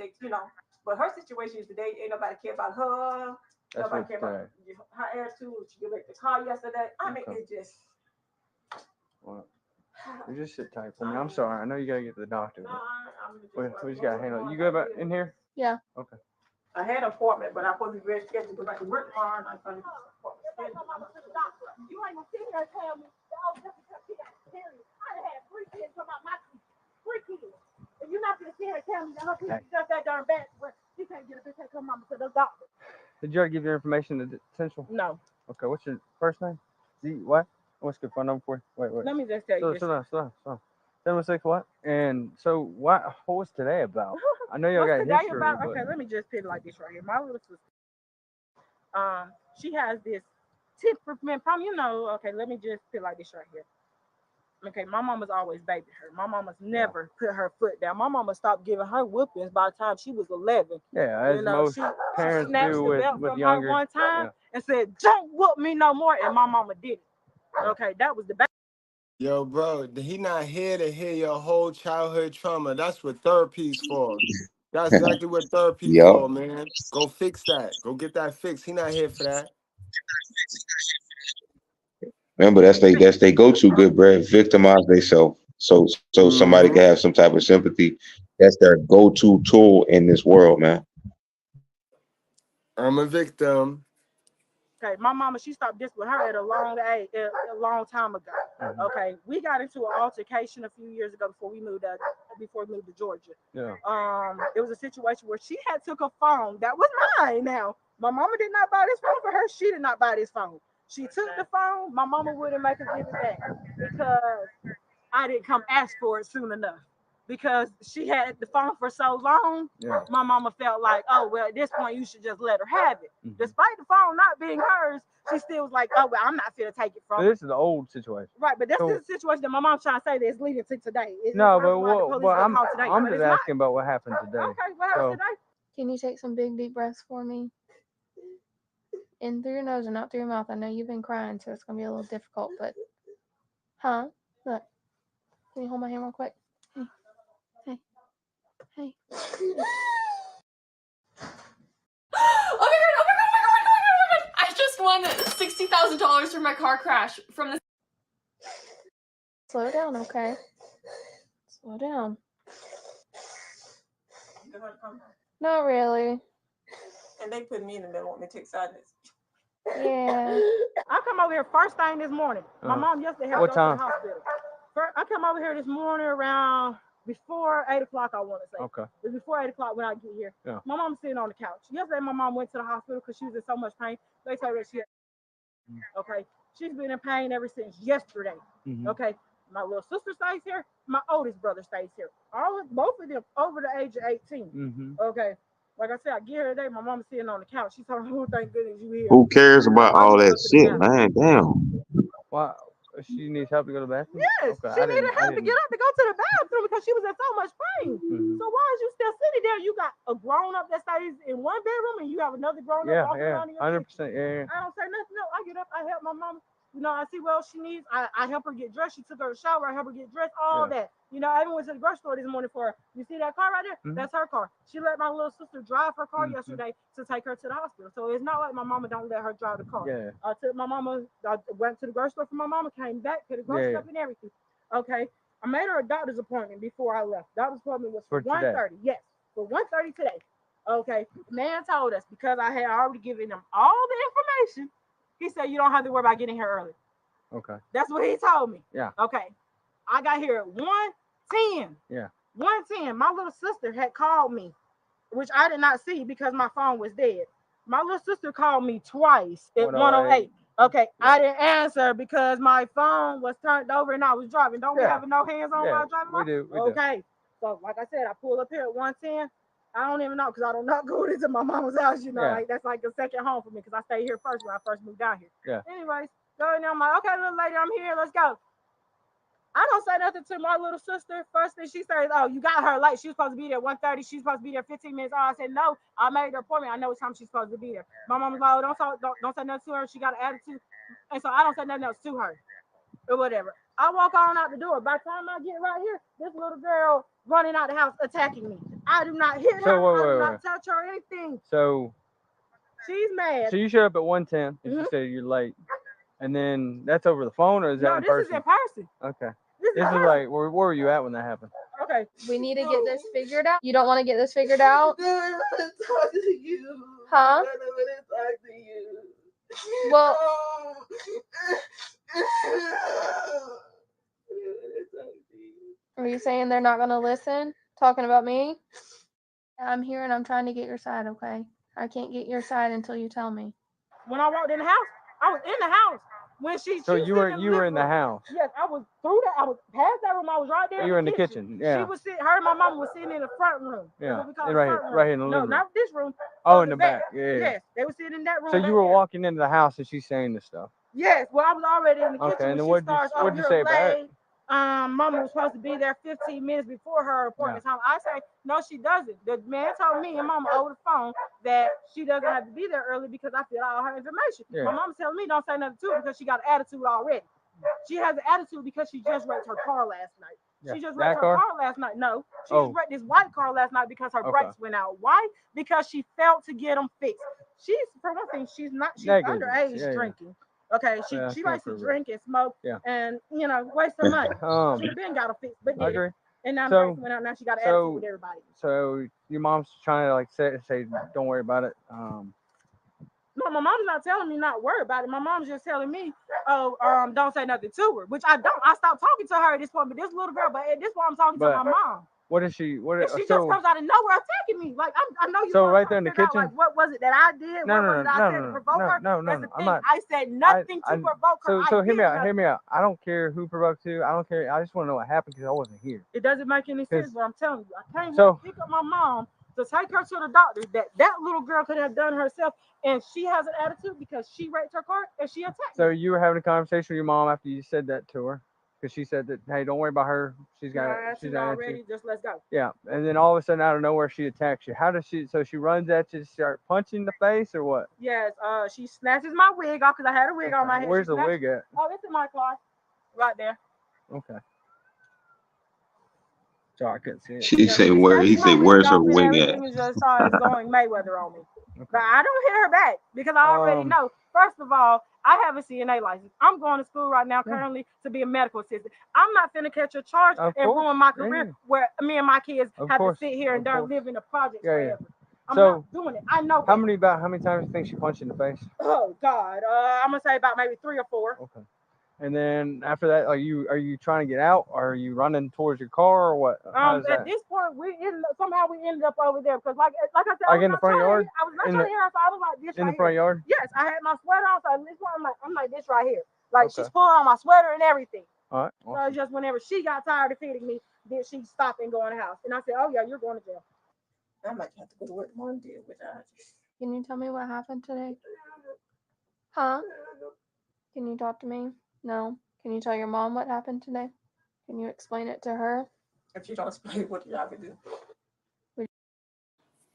But her situation is today. Ain't nobody care about her. That's nobody care about her attitude. She gave back the car yesterday. I mean, it just. Well, you just sit tight for me. I'm sorry. I know you gotta get to the doctor. We just gotta handle it. You go back in here? Yeah. Okay. I had an appointment, but I supposed to be very scheduled to go back to work tomorrow. And I started. You ain't gonna sit here and tell me, oh, just because she got serious. I done had 3 kids come out my 3 kids. If you're not gonna sit here and tell me that her kids just that darn bad, well, she can't get a bitch take her mama to the doctor. Did you already give your information to Central? No. Okay, what's your first name? What? What's good phone number for you? Wait. Let me just tell you. Slow down. 716 what? And so what was today about? I know y'all got history. About? Okay, let me just put it like this right here. My little sister, she has this temperament problem, okay, let me just put it like this right here. Okay, my mama's always babied her. My mama's never put her foot down. My mama stopped giving her whoopings by the time she was 11. Yeah, as most parents do with younger. Her one time and said, "Don't whoop me no more," and my mama did it. Okay, that was the bad. Yo, bro, he not here to hear your whole childhood trauma. That's what therapy's for. That's exactly what therapy's for, man. Go fix that. Go get that fixed. He not here for that. Remember, that's they go-to Goodbread, victimize themselves. So somebody can have some type of sympathy. That's their go-to tool in this world, man. I'm a victim. Okay, my mama, she stopped this with her at a long time ago. Okay, we got into an altercation a few years ago before we moved to Georgia. Yeah. It was a situation where she had took a phone that was mine. Now, my mama did not buy this phone for her. She did not buy this phone. She took the phone. My mama wouldn't make her give it back because I didn't come ask for it soon enough. Because she had the phone for so long, my mama felt like, oh, well, at this point, you should just let her have it. Despite the phone not being hers, she still was like, oh, well, I'm not going to take it from her. This is the old situation. Right, but that's the situation that my mom's trying to say that's leading to today. No, but I'm just asking about what happened today. Okay, what happened today? Can you take some big, deep breaths for me? In through your nose and out through your mouth. I know you've been crying, so it's going to be a little difficult, but... Huh? Look. Can you hold my hand real quick? Hey. Hey. Oh my god! I just won $60,000 from my car crash from the. Slow down, okay? Slow down. Not really. And they put me in and they want me to take sadness. Yeah. I come over here first thing this morning. My mom yesterday had to go to the hospital. I come over here this morning around before 8 o'clock, I want to say. Okay. It was before 8 o'clock when I get here. Yeah. My mom's sitting on the couch. Yesterday, my mom went to the hospital because she was in so much pain. They told her she had, okay. She's been in pain ever since yesterday. Okay. My little sister stays here. My oldest brother stays here. Both of them over the age of 18. Okay. Like I said, I get her today. My mom's sitting on the couch. She told me, "Oh, thank goodness you here." Who cares about all that shit, man? Damn. Wow. She needs help to go to the bathroom? Yes, okay. she needed help to get up to go to the bathroom because she was in so much pain. So why is you still sitting there? You got a grown up that stays in one bedroom and you have another grown up walking around in your 100%. Yeah. I don't say nothing. No, I get up, I help my mom. You know, I see what else she needs. I help her get dressed. She took her a shower. I help her get dressed. All that. You know, I even went to the grocery store this morning for her. You see that car right there? That's her car. She let my little sister drive her car yesterday to take her to the hospital. So it's not like my mama don't let her drive the car. Yeah. I took my mama. I went to the grocery store for my mama. Came back to the grocery store and everything. Okay. I made her a doctor's appointment before I left. Doctor's appointment was for 1:30. Yes, for 1:30 today. Okay. The man told us because I had already given him all the information. He said, you don't have to worry about getting here early. Okay. That's what he told me. Yeah. Okay. I got here at 1:10. Yeah. 1:10. My little sister had called me, which I did not see because my phone was dead. My little sister called me twice at 1:08. Okay. I didn't answer because my phone was turned over and I was driving. Don't we have no hands on while driving? We do. Okay. So, like I said, I pulled up here at 1:10. I don't even know because I do not go into my mama's house, you know, like that's like a second home for me because I stayed here first when I first moved down here. Yeah. Anyways, so and I'm like, okay, little lady, I'm here, let's go. I don't say nothing to my little sister. First thing she says, oh, you got her late. She was supposed to be there 1:30. She's supposed to be there 15 minutes. Oh, I said, no, I made her appointment. I know what time she's supposed to be there. My mom was like, oh, don't say nothing to her. She got an attitude. And so I don't say nothing else to her or whatever. I walk on out the door. By the time I get right here, this little girl running out the house attacking me. I do not hit her. I do not touch her or anything. So she's mad. So you showed up at 1:10 and she said you're late. And then that's over the phone or is that in person? No, this is in person. Okay. This is like, where were you at when that happened? Okay. We need to get this figured out. You don't want to get this figured out? I don't want to talk to you. Huh? I don't want to talk to you. Well, are you saying they're not going to listen? Talking about me? I'm here and I'm trying to get your side, okay? I can't get your side until you tell me. When I walked in the house, I was in the house. When So you were in the house. Yes, I was through that. I was past that room. I was right there. You were in the kitchen. Yeah. She was sitting. Her and my mom was sitting in the front room. Yeah. Right here in the living room. No, not this room. Oh, in the back. Yeah. Yes, they were sitting in that room. So you were walking into the house and she's saying this stuff. Yes. Well, I was already in the kitchen. Okay. And then what'd you say about it? Mama was supposed to be there 15 minutes before her appointment time. I say, no, she doesn't. The man told me and Mama over the phone that she doesn't have to be there early because I filled out all her information. Yeah. My mom telling me don't say nothing to her because she got an attitude already. She has an attitude because she just wrecked her car last night. Yeah. She just wrecked her car last night. No, she just wrecked this white car last night because her brakes went out. Why? Because she failed to get them fixed. She's, for one thing, she's underage drinking. Okay, she likes to drink and smoke and, you know, waste her money. She been got a fix, but I agree. And now the went out. Now she got an attitude with everybody. So your mom's trying to like say, don't worry about it. No, my mom's not telling me not worry about it. My mom's just telling me, don't say nothing to her, which I don't. I stopped talking to her at this point, but this little girl, but at this point I'm talking to my mom. What is she? What? And she just So comes out of nowhere attacking me. Like I know you. So want right to there in the figure out, kitchen? like, what was it that I did? No, What no, was it no, I no, said to no, provoke no, her? no, no, That's no. the I'm thing. not. I said nothing to provoke her. So I hear me did out. Hear nothing. me out. I don't care who provoked you. I don't care. I just want to know what happened because I wasn't here. It doesn't make any 'Cause- sense, but I'm telling you, I came here So- to pick up my mom to take her to the doctor. That little girl could have done herself, and she has an attitude because she raped her car and she attacked So me. you were having a conversation with your mom after you said that to her, because she said that, hey, don't worry about her. She's got I she's attitude got already. attitude. Just let's go. Yeah, and then all of a sudden out of nowhere she attacks you. How does she? So she runs at you, start punching the face or what? Yes. She snatches my wig off because I had a wig on my head. Where's She the snatched- wig at? Oh, it's in my car, right there. Okay. Sorry, I couldn't see it. She say where? He say where's her wig at? Everything just started going Mayweather on me. But I don't hit her back because I already know. First of all, I have a CNA license. I'm going to school right now currently to be a medical assistant. I'm not finna catch a charge and ruin my career where me and my kids have to sit here and live in the projects forever. I'm not doing it. I know. How many times do you think she punched you in the face? Oh God, I'm gonna say about maybe 3 or 4. Okay. And then after that, are you trying to get out, or are you running towards your car, or what? At this point, somehow we ended up over there because, like I said, Like in the front yard? I was not trying to hear her, so I was like this in right the front here. yard? Yes, I had my sweater on, so this one I'm like this right here. Like Okay. she's pulling on my sweater and everything. All right. So it's just whenever she got tired of hitting me, then she stopped and go in the house. And I said, oh yeah, you're going to jail. I might have to go to work Monday with that. Can you tell me what happened today? Huh? Can you talk to me? No. Can you tell your mom what happened today? Can you explain it to her? If you don't explain what y'all can do.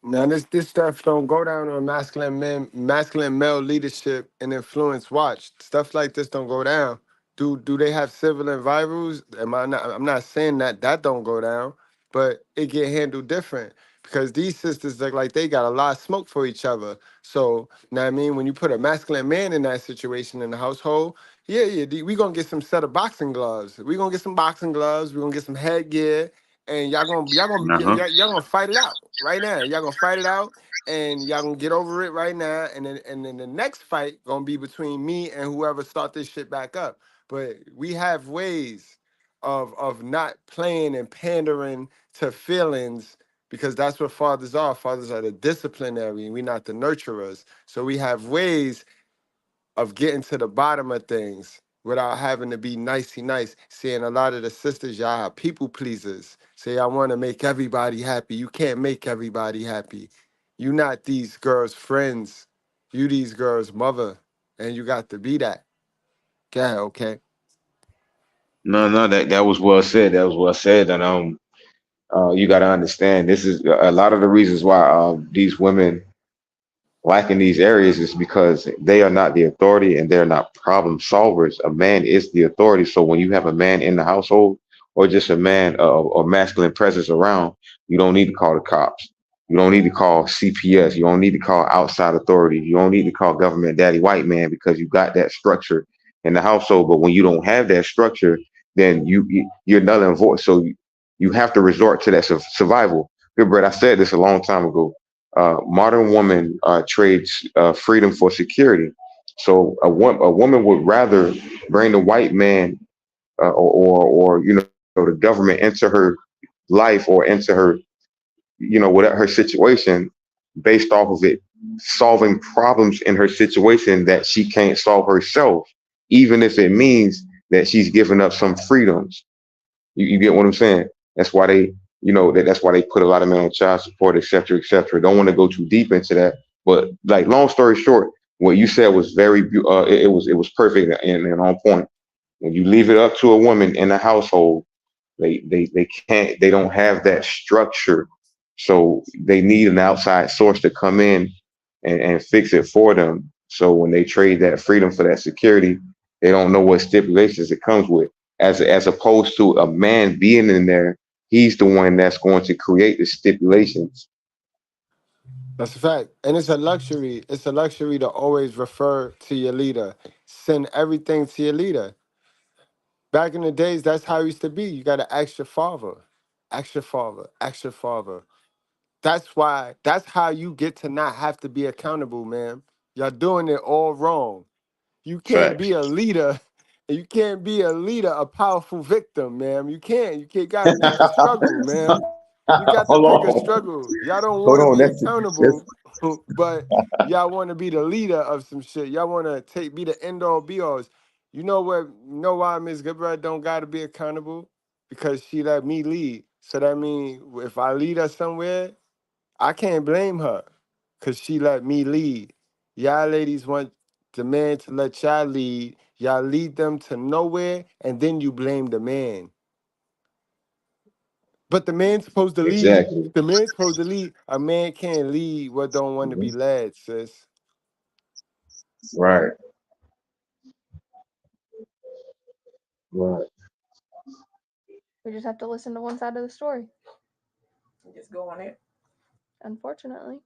Now this stuff don't go down on masculine male leadership and influence watch. Stuff like this don't go down. Do they have civil and virals? I'm not saying that don't go down, but it get handled different because these sisters look like they got a lot of smoke for each other. So, you know what I mean, when you put a masculine man in that situation in the household, we gonna get some set of boxing gloves. We gonna get some boxing gloves. We gonna get some headgear. And y'all gonna fight it out right now. Y'all gonna fight it out, and y'all gonna get over it right now. And then the next fight gonna be between me and whoever start this shit back up. But we have ways of not playing and pandering to feelings because that's what fathers are. Fathers are the disciplinary, and we're not the nurturers. So we have ways of getting to the bottom of things without having to be nicey nice. Seeing a lot of the sisters, y'all are people pleasers. Say, I want to make everybody happy. You can't make everybody happy. You not these girls' friends. You these girls' mother. And you got to be that. Okay. No, that was well said. That was well said. And you got to understand, this is a lot of the reasons why these women lack in these areas is because they are not the authority and they're not problem solvers. A man is the authority. So when you have a man in the household or just a man or masculine presence around, you don't need to call the cops. You don't need to call CPS. You don't need to call outside authority. You don't need to call government daddy white man because you got that structure in the household. But when you don't have that structure, then you're null and void. So you have to resort to that survival. Goodbread, I said this a long time ago. Modern woman trades freedom for security. So a woman would rather bring the white man or the government into her life or into her whatever her situation based off of it solving problems in her situation that she can't solve herself, even if it means that she's giving up some freedoms. You get what I'm saying? That's why that's why they put a lot of men on child support, et cetera, et cetera. Don't want to go too deep into that, but like long story short, what you said was it was perfect and on point. When you leave it up to a woman in the household, they don't have that structure, so they need an outside source to come in and fix it for them. So when they trade that freedom for that security, they don't know what stipulations it comes with. As opposed to a man being in there, he's the one that's going to create the stipulations. That's a fact. And it's a luxury. It's a luxury to always refer to your leader. Send everything to your leader. Back in the days, that's how it used to be. You got to ask your father. Ask your father. Ask your father. That's how you get to not have to be accountable, man. Y'all doing it all wrong. You can't be a leader. You can't be a leader, a powerful victim, man. You can't. You can't. Gotta be the struggle, man. You got to Hold pick a on. struggle. Y'all don't Hold want to on. be That's accountable, but y'all want to be the leader of some shit. Y'all want to be the end all be alls. You know what? You know why Miss Goodbread don't got to be accountable? Because she let me lead. So that means if I lead her somewhere, I can't blame her because she let me lead. Y'all ladies want the man to let y'all lead. Y'all lead them to nowhere, and then you blame the man. But the man's supposed to lead. exactly The man's supposed to lead. A man can't lead what don't want to be Mhm. led, sis. Right. Right. We just have to listen to one side of the story, Just go on it. unfortunately.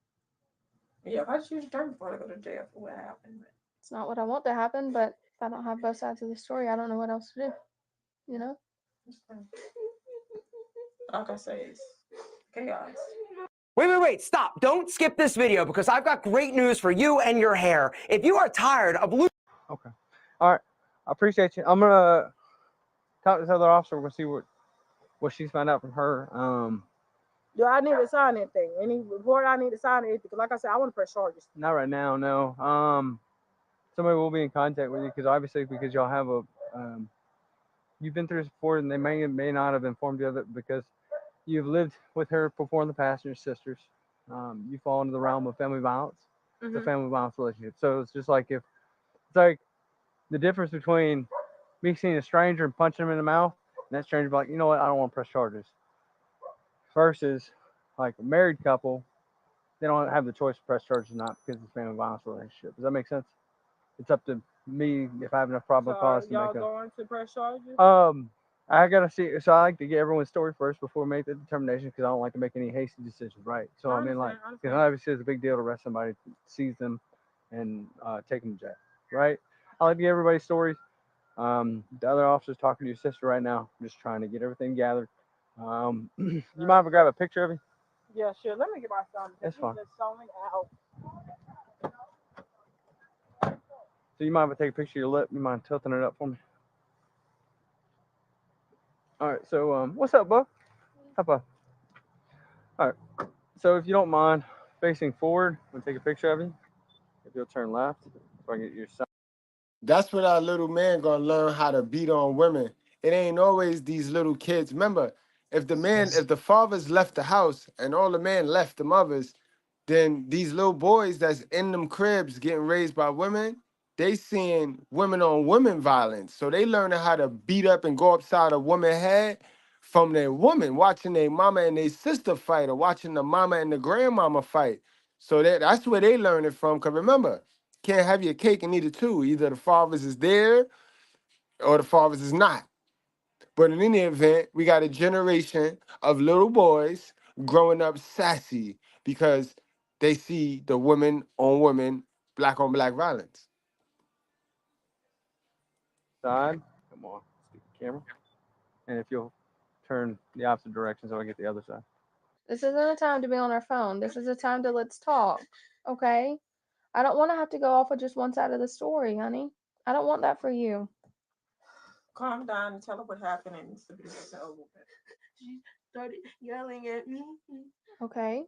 Yeah, if I choose to turn before I go to jail for what happened. It's not what I want to happen, but if I don't have both sides of the story, I don't know what else to do. You know? Like I say, it's chaos. Wait, stop. Don't skip this video because I've got great news for you and your hair. If you are tired of losing... Okay. All right. I appreciate you. I'm going to talk to this other officer. We'll see what she's found out from her. Do I need to sign anything? Any report I need to sign anything? Because like I said, I want to press charges. Not right now, no. Somebody will be in contact with you because y'all have a... you've been through this before and they may not have informed you of it because you've lived with her before in the past and your sisters. You fall into the realm of family violence. It's a family violence relationship. So it's just like it's like the difference between me seeing a stranger and punching him in the mouth, and that stranger be like, you know what, I don't want to press charges. Versus like a married couple, they don't have the choice to press charges or not because it's a family violence relationship. Does that make sense? It's up to me if I have enough probable cause to y'all make a... going to press charges? I gotta see. So I like to get everyone's story first before we make the determination because I don't like to make any hasty decisions, right? So I mean, like, because obviously it's a big deal to arrest somebody, seize them, and take them to jail, right? I like to get everybody's stories. The other officer's talking to your sister right now. I'm just trying to get everything gathered. You mind if I grab a picture of you? Yeah, sure. Let me get my phone. That's fine. Just zoning out. So you mind if I take a picture of your lip? You mind tilting it up for me? All right. So what's up, bud? How about? All right. So if you don't mind facing forward, I'm gonna take a picture of you. If you'll turn left, so I can get your side. That's what our little man gonna learn how to beat on women. It ain't always these little kids. Remember, if the fathers left the house and all the men left the mothers, then these little boys that's in them cribs getting raised by women, they seeing women on women violence. So they learning how to beat up and go upside a woman's head from their woman, watching their mama and their sister fight or watching the mama and the grandmama fight. So that's where they learn it from. Cause remember, can't have your cake and eat it too. Either the fathers is there or the fathers is not. But in any event, we got a generation of little boys growing up sassy because they see the women on black violence. Side. Come on, stick the camera. And if you'll turn the opposite direction so I get the other side. This isn't a time to be on our phone. This is a time to let's talk. Okay? I don't want to have to go off with just one side of the story, honey. I don't want that for you. Calm down and tell her what happened and it's over. She started yelling at me. Okay?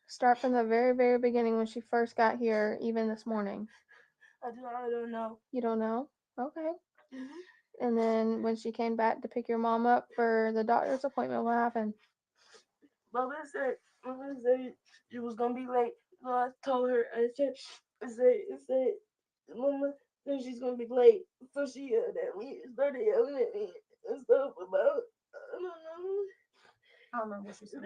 Start from the very, very beginning when she first got here, even this morning. I don't know. You don't know? Okay. And then when she came back to pick your mom up for the doctor's appointment, what happened? Mama said it was gonna be late. So I told her, I said, Mama said she's gonna be late. So she yelled at me, started yelling at me and stuff about, I don't know. I don't remember what she said.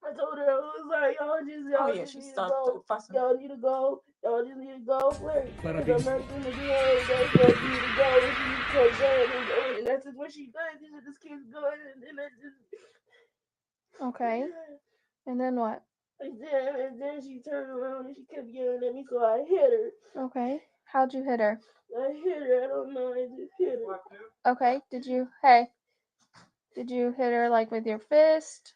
I told her, I was like, y'all just need to go. Y'all need to go. Y'all just need to go. Wait, because I'm not gonna do all of that. Y'all just need to go. And she kept going and going. And that's just what she does. She just keeps going. And then I just... Okay. And then what? And then she turned around and she kept yelling at me, so I hit her. Okay. How'd you hit her? I hit her. I don't know. I just hit her. Okay. Did you hit her like with your fist?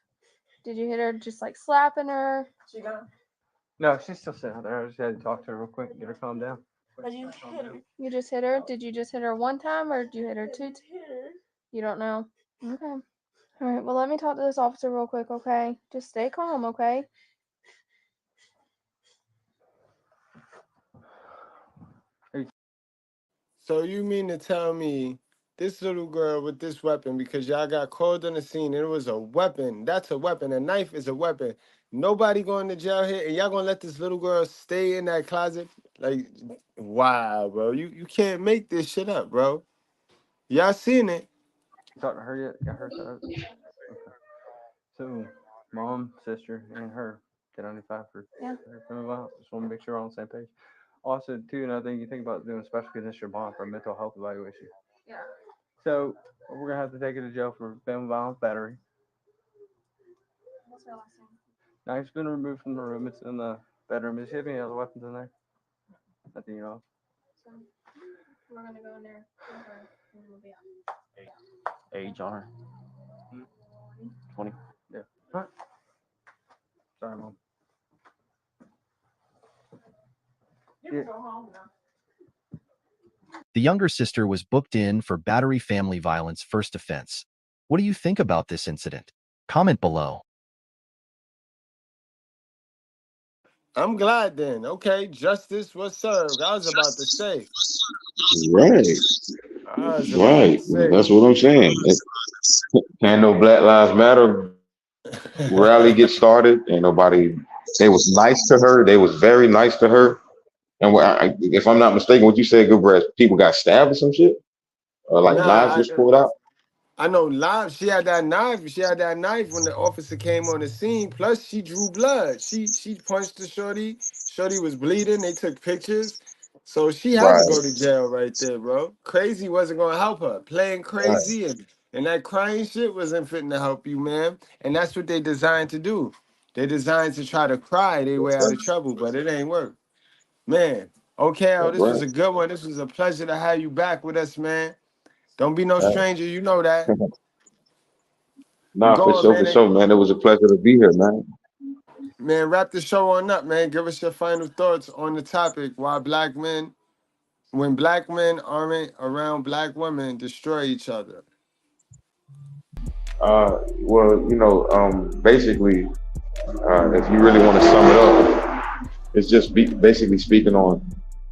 Did you hit her just like slapping her? She gone? No, she's still sitting out there. I just had to talk to her real quick and get her calmed down. I just hit her. You just hit her? Did you just hit her one time or did you hit her two? Hit her. You don't know? Okay. All right, well, let me talk to this officer real quick, okay? Just stay calm, okay? So you mean to tell me this little girl with this weapon, because y'all got called on the scene and it was a weapon. That's a weapon. A knife is a weapon. Nobody going to jail here, and y'all gonna let this little girl stay in that closet? Like, wow, bro. You can't make this shit up, bro. Y'all seen it. You talked to her yet? Got her set up? Okay. So, mom, sister, and her get 95 for criminal violence. Just want to make sure we're on the same page. Also, too, another thing you think about doing special condition bond for a mental health evaluation. Yeah. So, we're gonna have to take her to jail for family violence battery. What's her last name? Now it's been removed from the room. It's in the bedroom. Does she have any other weapons in there? Nothing, you know. So, we're gonna go in there with her, and we'll be out. Age on her. 20. Yeah. All right. Sorry, Mom. You can go home now. The younger sister was booked in for battery family violence first offense. What do you think about this incident? Comment below. I'm glad then. Okay, justice was served. I was about to say. Right. I was about Right. to say. That's what I'm saying. Can't no Black Lives Matter rally get started. Ain't nobody. They was nice to her. They was very nice to her. And if I'm not mistaken, what you said, Goodbread, people got stabbed or some shit, or like lives was pulled out. I know live. She had that knife. She had that knife when the officer came on the scene. Plus, she drew blood. She punched the shorty. Shorty was bleeding. They took pictures. So she had to go to jail right there, bro. Crazy wasn't gonna help her. Playing crazy and that crying shit wasn't fitting to help you, man. And that's what they designed to do. They designed to try to cry their way out of trouble, but it ain't work. Man, okay, this was a good one. This was a pleasure to have you back with us, man. Don't be no stranger, you know that. Nah, for sure, man. It was a pleasure to be here, man. Man, wrap the show on up, man. Give us your final thoughts on the topic. When black men aren't around black women, destroy each other. Well, basically, if you really want to sum it up, it's just basically speaking on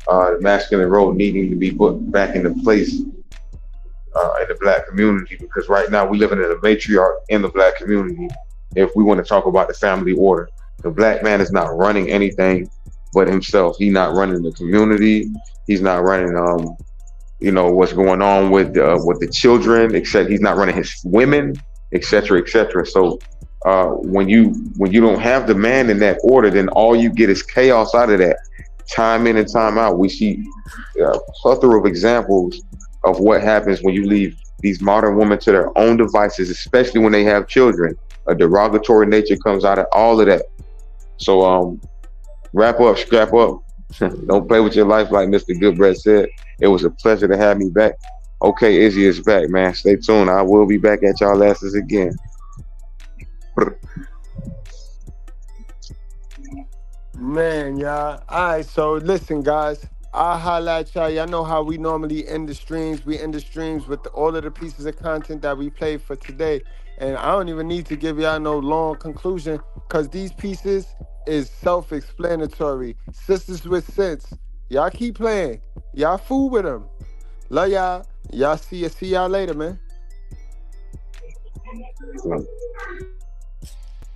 the masculine role needing to be put back into place in the black community, because right now we living in a matriarch in the black community. If we want to talk about the family order, the black man is not running anything but himself. He's not running the community. He's not running, what's going on with the children, except he's not running his women, etc., etc. So when you don't have the man in that order, then all you get is chaos out of that. Time in and time out, we see a plethora of examples of what happens when you leave these modern women to their own devices, especially when they have children. A derogatory nature comes out of all of that. So wrap up, scrap up. Don't play with your life, like Mr. Goodbread said. It was a pleasure to have me back. Okay, Izzy is back, man. Stay tuned. I will be back at y'all asses again. Man, y'all. All right, so listen, guys. I'll holla at y'all. Y'all know how we normally end the streams. We end the streams with all of the pieces of content that we played for today. And I don't even need to give y'all no long conclusion, because these pieces is self-explanatory. Sisters with sense. Y'all keep playing. Y'all fool with them. Love y'all. Y'all see y'all later, man.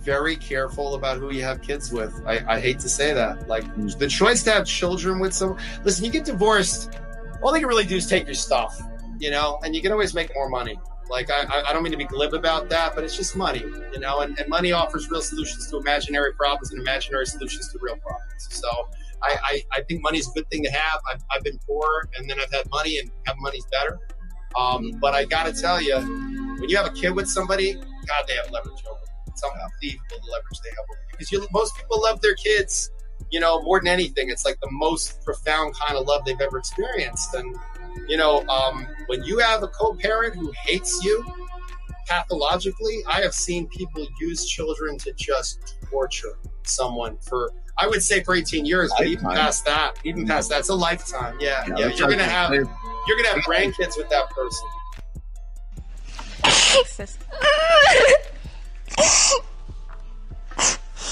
Very careful about who you have kids with. I hate to say that. Like, the choice to have children with someone. Listen, you get divorced, all they can really do is take your stuff, and you can always make more money. Like, I don't mean to be glib about that, but it's just money, and money offers real solutions to imaginary problems and imaginary solutions to real problems. So I think money's a good thing to have. I've been poor, and then I've had money, and having money's better. But I gotta tell you, when you have a kid with somebody, God, they have leverage over you. It's unbelievable the leverage they have over you. Because most people love their kids, more than anything. It's like the most profound kind of love they've ever experienced. And, when you have a co-parent who hates you pathologically, I have seen people use children to just torture someone for, I would say, for 18 years, but even past that, it's a lifetime. Yeah. You're gonna have grandkids with that person.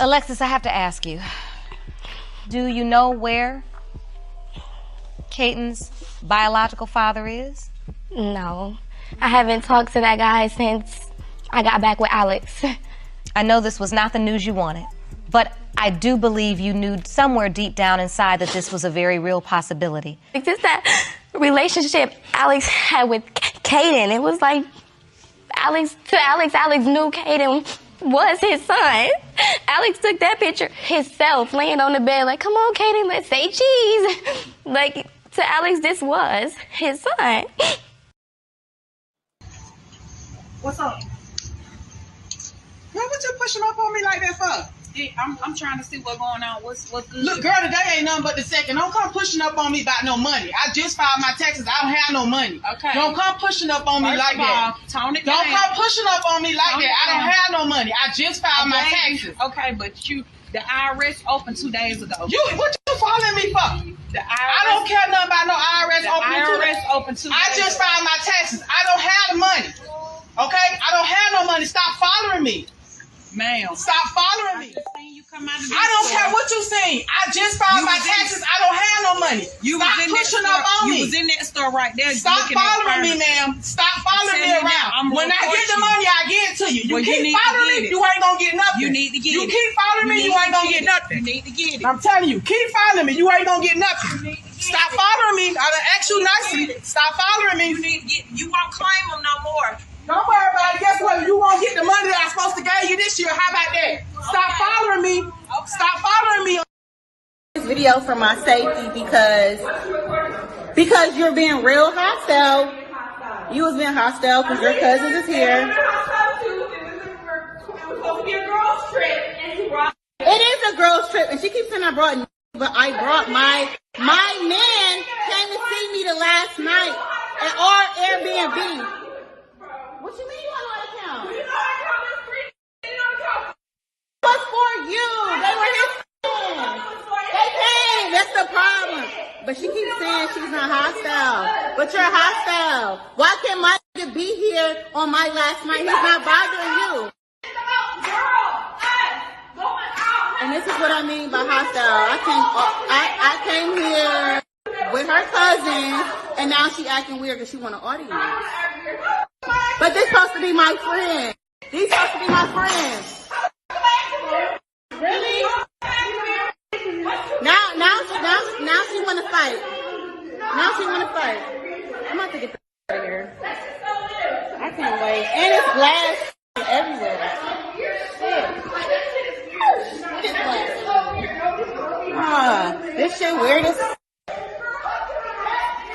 Alexis, I have to ask you. Do you know where Caden's biological father is? No. I haven't talked to that guy since I got back with Alex. I know this was not the news you wanted, but I do believe you knew somewhere deep down inside that this was a very real possibility. It's just that relationship Alex had with Caden. It was like Alex knew Caden was his son. Alex took that picture himself, laying on the bed like, come on, Caden, let's say cheese. Like, to Alex, this was his son. What's up? Girl, what you pushing up on me like that for? I'm trying to see what's going on. What's good? Look, girl, today ain't nothing but the second. Don't come pushing up on me about no money. I just filed my taxes. I don't have no money. Okay. Don't come pushing up on me like that. Don't come pushing up on me like that. I don't have no money. I just filed my taxes. Okay, but the IRS opened 2 days ago. What you following me for? I don't care nothing about no IRS open 2 days. I just filed my taxes. I don't have the money. Okay? I don't have no money. Stop following me. Ma'am. Stop following me. I don't care what you saying. I just filed my taxes. I don't have no money. Stop pushing up on me. You was in that store right there. Stop following me, ma'am. Stop following me around. When I get the money, I give it to you. You keep following me, you ain't gonna get nothing. You need to get it. You keep following me, you ain't gonna get nothing. You need to get it. I'm telling you, keep following me, you ain't gonna get nothing. Stop following me. I done asked you nicely. Stop following me. You won't claim them no more. Don't worry about it. Guess what? You won't get the money that I'm supposed to give you this year. How about that? Stop following me. Stop following me. This video for my safety because you're being real hostile. You was being hostile because your cousin is here. It is a girls trip, and she keeps saying I brought, but I brought my man came to see me the last night at our Airbnb. What you mean you on my account? What's for you? They were his friends. They came. That's the problem. But she keeps saying she's not hostile. But you're hostile. Why can't my nigga be here on my last night? He's not bothering you. And this is what I mean by hostile. I came here with her cousin, and now she acting weird because she want an audience. But this supposed to be my friend. These supposed to be my friends. Really? Now she want to fight. Now she want to fight. I'm about to get the out of here. I can't wait. And it's glass everywhere. This shit weird as.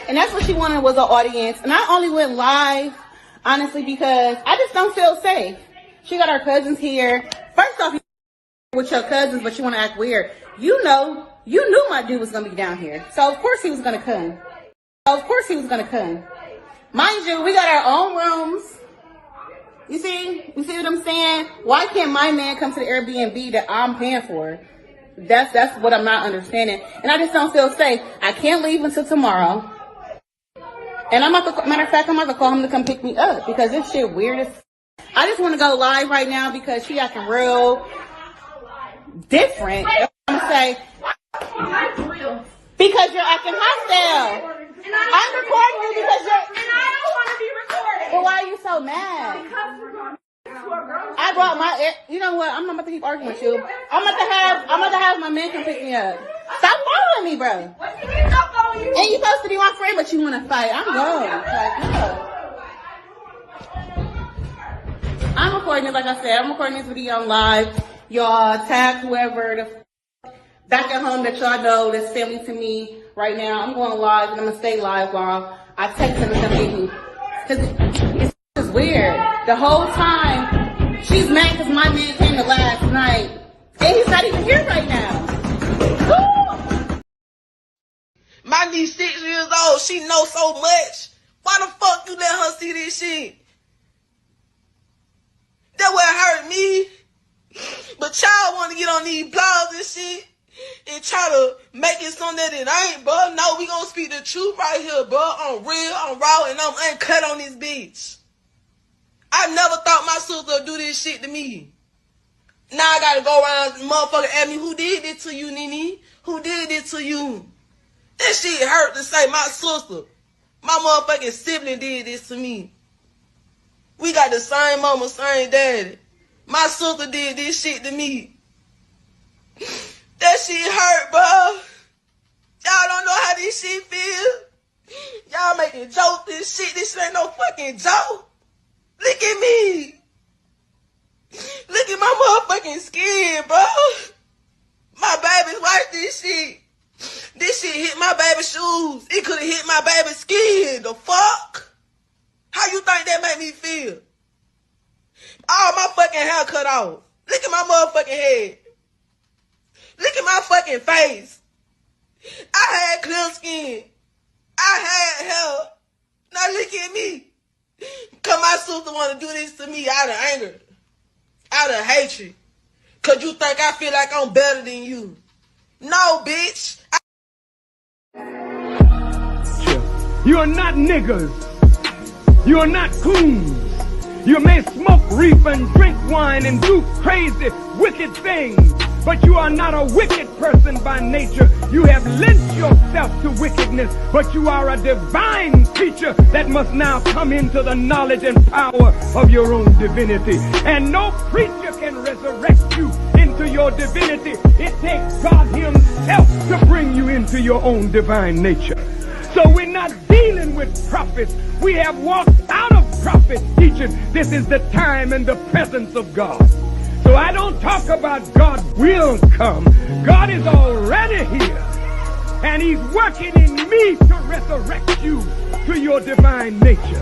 And that's what she wanted was an audience. And I only went live, honestly, because I just don't feel safe. She got her cousins here. First off, you with your cousins, but you want to act weird. You knew my dude was going to be down here. So, of course, he was going to come. Mind you, we got our own rooms. You see what I'm saying? Why can't my man come to the Airbnb that I'm paying for? That's what I'm not understanding. And I just don't feel safe. I can't leave until tomorrow. And matter of fact, I'm about to call him to come pick me up because this shit weird as. I just want to go live right now because she acting real different. I'm gonna say because you're acting hostile. I'm recording you because you're. And I don't want to be recorded. Well, why are you so mad? Because we're going to a girl. I brought my. You know what? I'm not about to keep arguing with you. I'm about to have my man come pick me up. Stop following me, bro. What do you mean stop following you? And you supposed to be my friend, but you want to fight. I'm going. Like, no. I'm recording it, like I said. I'm recording this video live. Y'all tag whoever back at home that y'all know that's family to me right now. I'm going live and I'm gonna stay live while I text him to come get me. Cause it's weird. The whole time she's mad because my man came to last night and he's not even here right now. Woo! My niece 6 years old. She knows so much. Why the fuck you let her see this shit? That what hurt me. But y'all want to get on these blogs and shit and try to make it something that it ain't, bro. No, we gonna speak the truth right here, bro. I'm real, I'm raw, and I'm uncut on this bitch. I never thought my sister would do this shit to me. Now I gotta go around motherfucker ask me, who did this to you, Nene? Who did this to you? That shit hurt to say my sister, my motherfucking sibling did this to me. We got the same mama, same daddy. My sister did this shit to me. That shit hurt, bro. Y'all don't know how this shit feel. Y'all making jokes, this shit ain't no fucking joke. Look at me. Look at my motherfucking skin, bro. My babies watch this shit. This shit hit my baby's shoes. It could have hit my baby's skin. The fuck? How you think that made me feel? All my fucking hair cut off. Look at my motherfucking head. Look at my fucking face. I had clear skin. I had hair. Now look at me. Cause my sister wanna do this to me out of anger. Out of hatred. Cause you think I feel like I'm better than you. No, bitch. You are not niggas. You are not coons. You may smoke reefer and drink wine and do crazy, wicked things. But you are not a wicked person by nature. You have lent yourself to wickedness, but you are a divine creature that must now come into the knowledge and power of your own divinity. And no preacher can resurrect you into your divinity. It takes God himself to bring you into your own divine nature. So we're not dealing with prophets. We have walked out of prophet teaching. This is the time and the presence of God. So I don't talk about God will come. God is already here. And he's working in me to resurrect you to your divine nature.